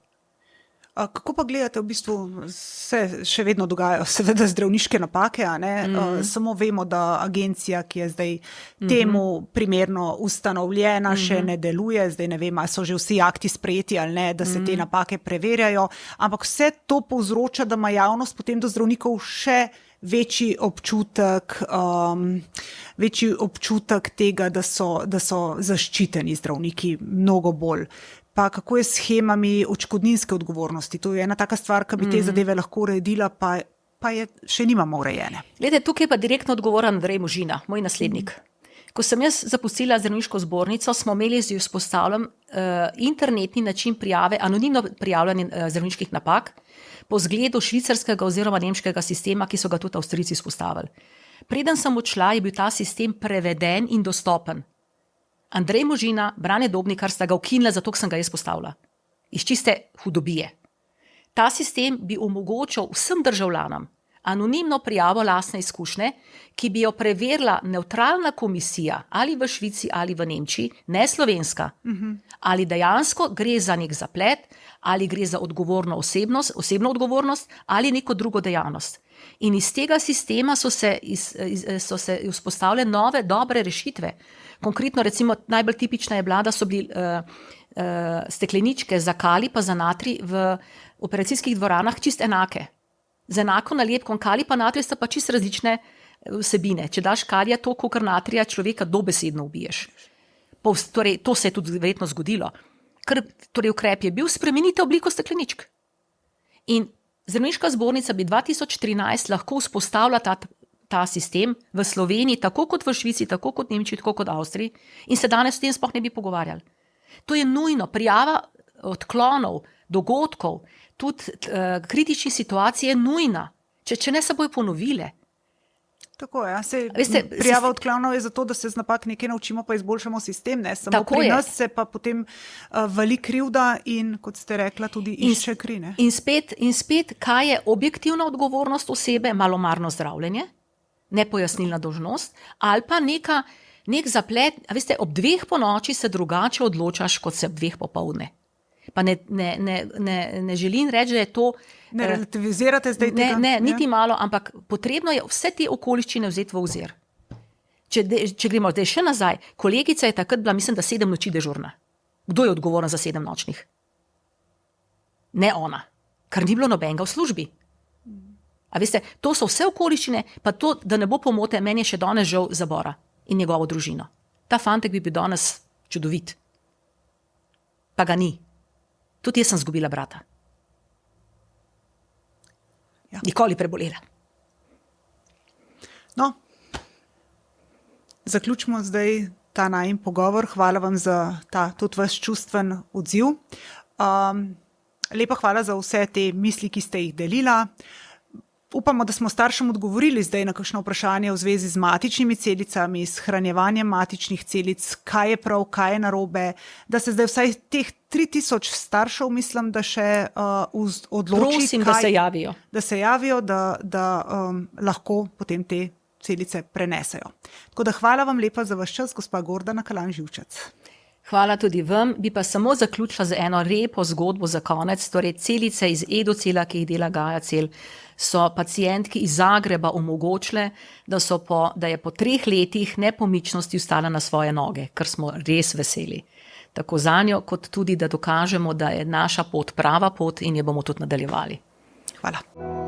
Kako pa gledate, v bistvu se še vedno dogajajo seveda zdravniške napake, a ne? Samo vemo, da agencija, ki je zdaj temu primerno ustanovljena, še ne deluje, zdaj ne vem, ali so že vsi akti sprejeti ali ne, da se te napake preverjajo, ampak vse to povzroča, da ima javnost potem do zdravnikov še večji občutek tega, da so zaščiteni zdravniki mnogo bolj. Pa kako je s shemami odškodninske odgovornosti? To je ena taka stvar, ki bi te zadeve lahko uredila, pa je še nimamo urejene. Glede, tukaj je pa direktno odgovoren Andrej Možina, moj naslednik. Ko sem jaz zapustila Zdravniško zbornico, smo imeli z vzpostavljen internetni način prijave, anonimno prijavljanje zdravniških napak, po zgledu švicarskega oziroma nemškega sistema, ki so ga tudi Avstrijci vzpostavili. Preden sem odšla, je bil ta sistem preveden in dostopen. Andrej Možina, Brane Dobnikar sta ga ukinila, zato sem ga jaz postavila. Iz čiste hudobije. Ta sistem bi omogočal vsem državljanom anonimno prijavo lastne izkušnje, ki bi jo preverila nevtralna komisija ali v Švici ali v Nemčiji, ne slovenska. Ali dejansko gre za nek zaplet, ali gre za osebno odgovornost ali neko drugo dejavnost. In iz tega sistema so se vzpostavile nove, dobre rešitve. Konkretno, recimo, najbolj tipična je bila, da so bili stekleničke za kali pa za natrij v operacijskih dvoranah čist enake. Z enako nalepkom kali pa natrij sta pa čist različne vsebine. Če daš kalija toliko, kar natrija, človeka dobesedno ubiješ. Torej, to se je tudi verjetno zgodilo. Ker torej ukrep je bil spremeniti obliko stekleničk. In Zdravniška zbornica bi 2013 lahko vzpostavila ta sistem v Sloveniji, tako kot v Švici, tako kot Nemčiji, tako kot Avstriji, in se danes s tem sploh ne bi pogovarjali. To je nujno. Prijava odklonov, dogodkov, tudi kritičnih situacij je nujna. Če ne se bojo ponovile. Tako je. Prijava odklonov je zato, da se z napak nekaj naučimo, pa izboljšamo sistem. Ne? Samo tako pri nas se pa potem vali krivda in, kot ste rekla, tudi išče kri. In spet, kaj je objektivna odgovornost osebe, malomarno zdravljenje, nepojasnilna dolžnost, ali pa nek zaplet, veste, ob 2 ponoči se drugače odločaš, kot se ob 2 popoldne. Pa ne želim reči, da je to... Ne relativizirate zdaj tega? Ne, niti malo, ampak potrebno je vse te okoliščine vzeti v ozir. Če gremo zdaj še nazaj, kolegica je takrat bila, mislim, da 7 noči dežurna. Kdo je odgovoren za 7 nočnih? Ne ona, ker ni bilo nobenega v službi. A veste, to so vse okoliščine, pa to, da ne bo pomote, meni je še danes žal za Bora in njegovo družino. Ta fantek bi bil danes čudovit. Pa ga ni. Tudi jaz sem zgubila brata. Ja. Nikoli prebolela. No, zaključimo zdaj ta najin pogovor. Hvala vam za ta tudi vaš čustven odziv. Lepa hvala za vse te misli, ki ste jih delila. Upamo, da smo staršem odgovorili zdaj na kakšno vprašanje v zvezi z matičnimi celicami, s hranjevanjem matičnih celic, kaj je prav, kaj je narobe, da se zdaj vsaj teh 3000 staršev, mislim, da še odloči, prosim, da se javijo. Da se javijo, da lahko potem te celice prenesejo. Tako da hvala vam lepa za vaš čas, gospa Gordana Kalan Živčec. Hvala tudi vam. Bi pa samo zaključila z eno lepo zgodbo za konec. Torej, celice iz Edocela, ki jih dela Gaja Cel, so pacientki iz Zagreba omogočile, da je po 3 letih nepomičnosti ustala na svoje noge, kar smo res veseli. Tako zanjo, kot tudi, da dokažemo, da je naša pot prava pot in jo bomo tudi nadaljevali. Hvala.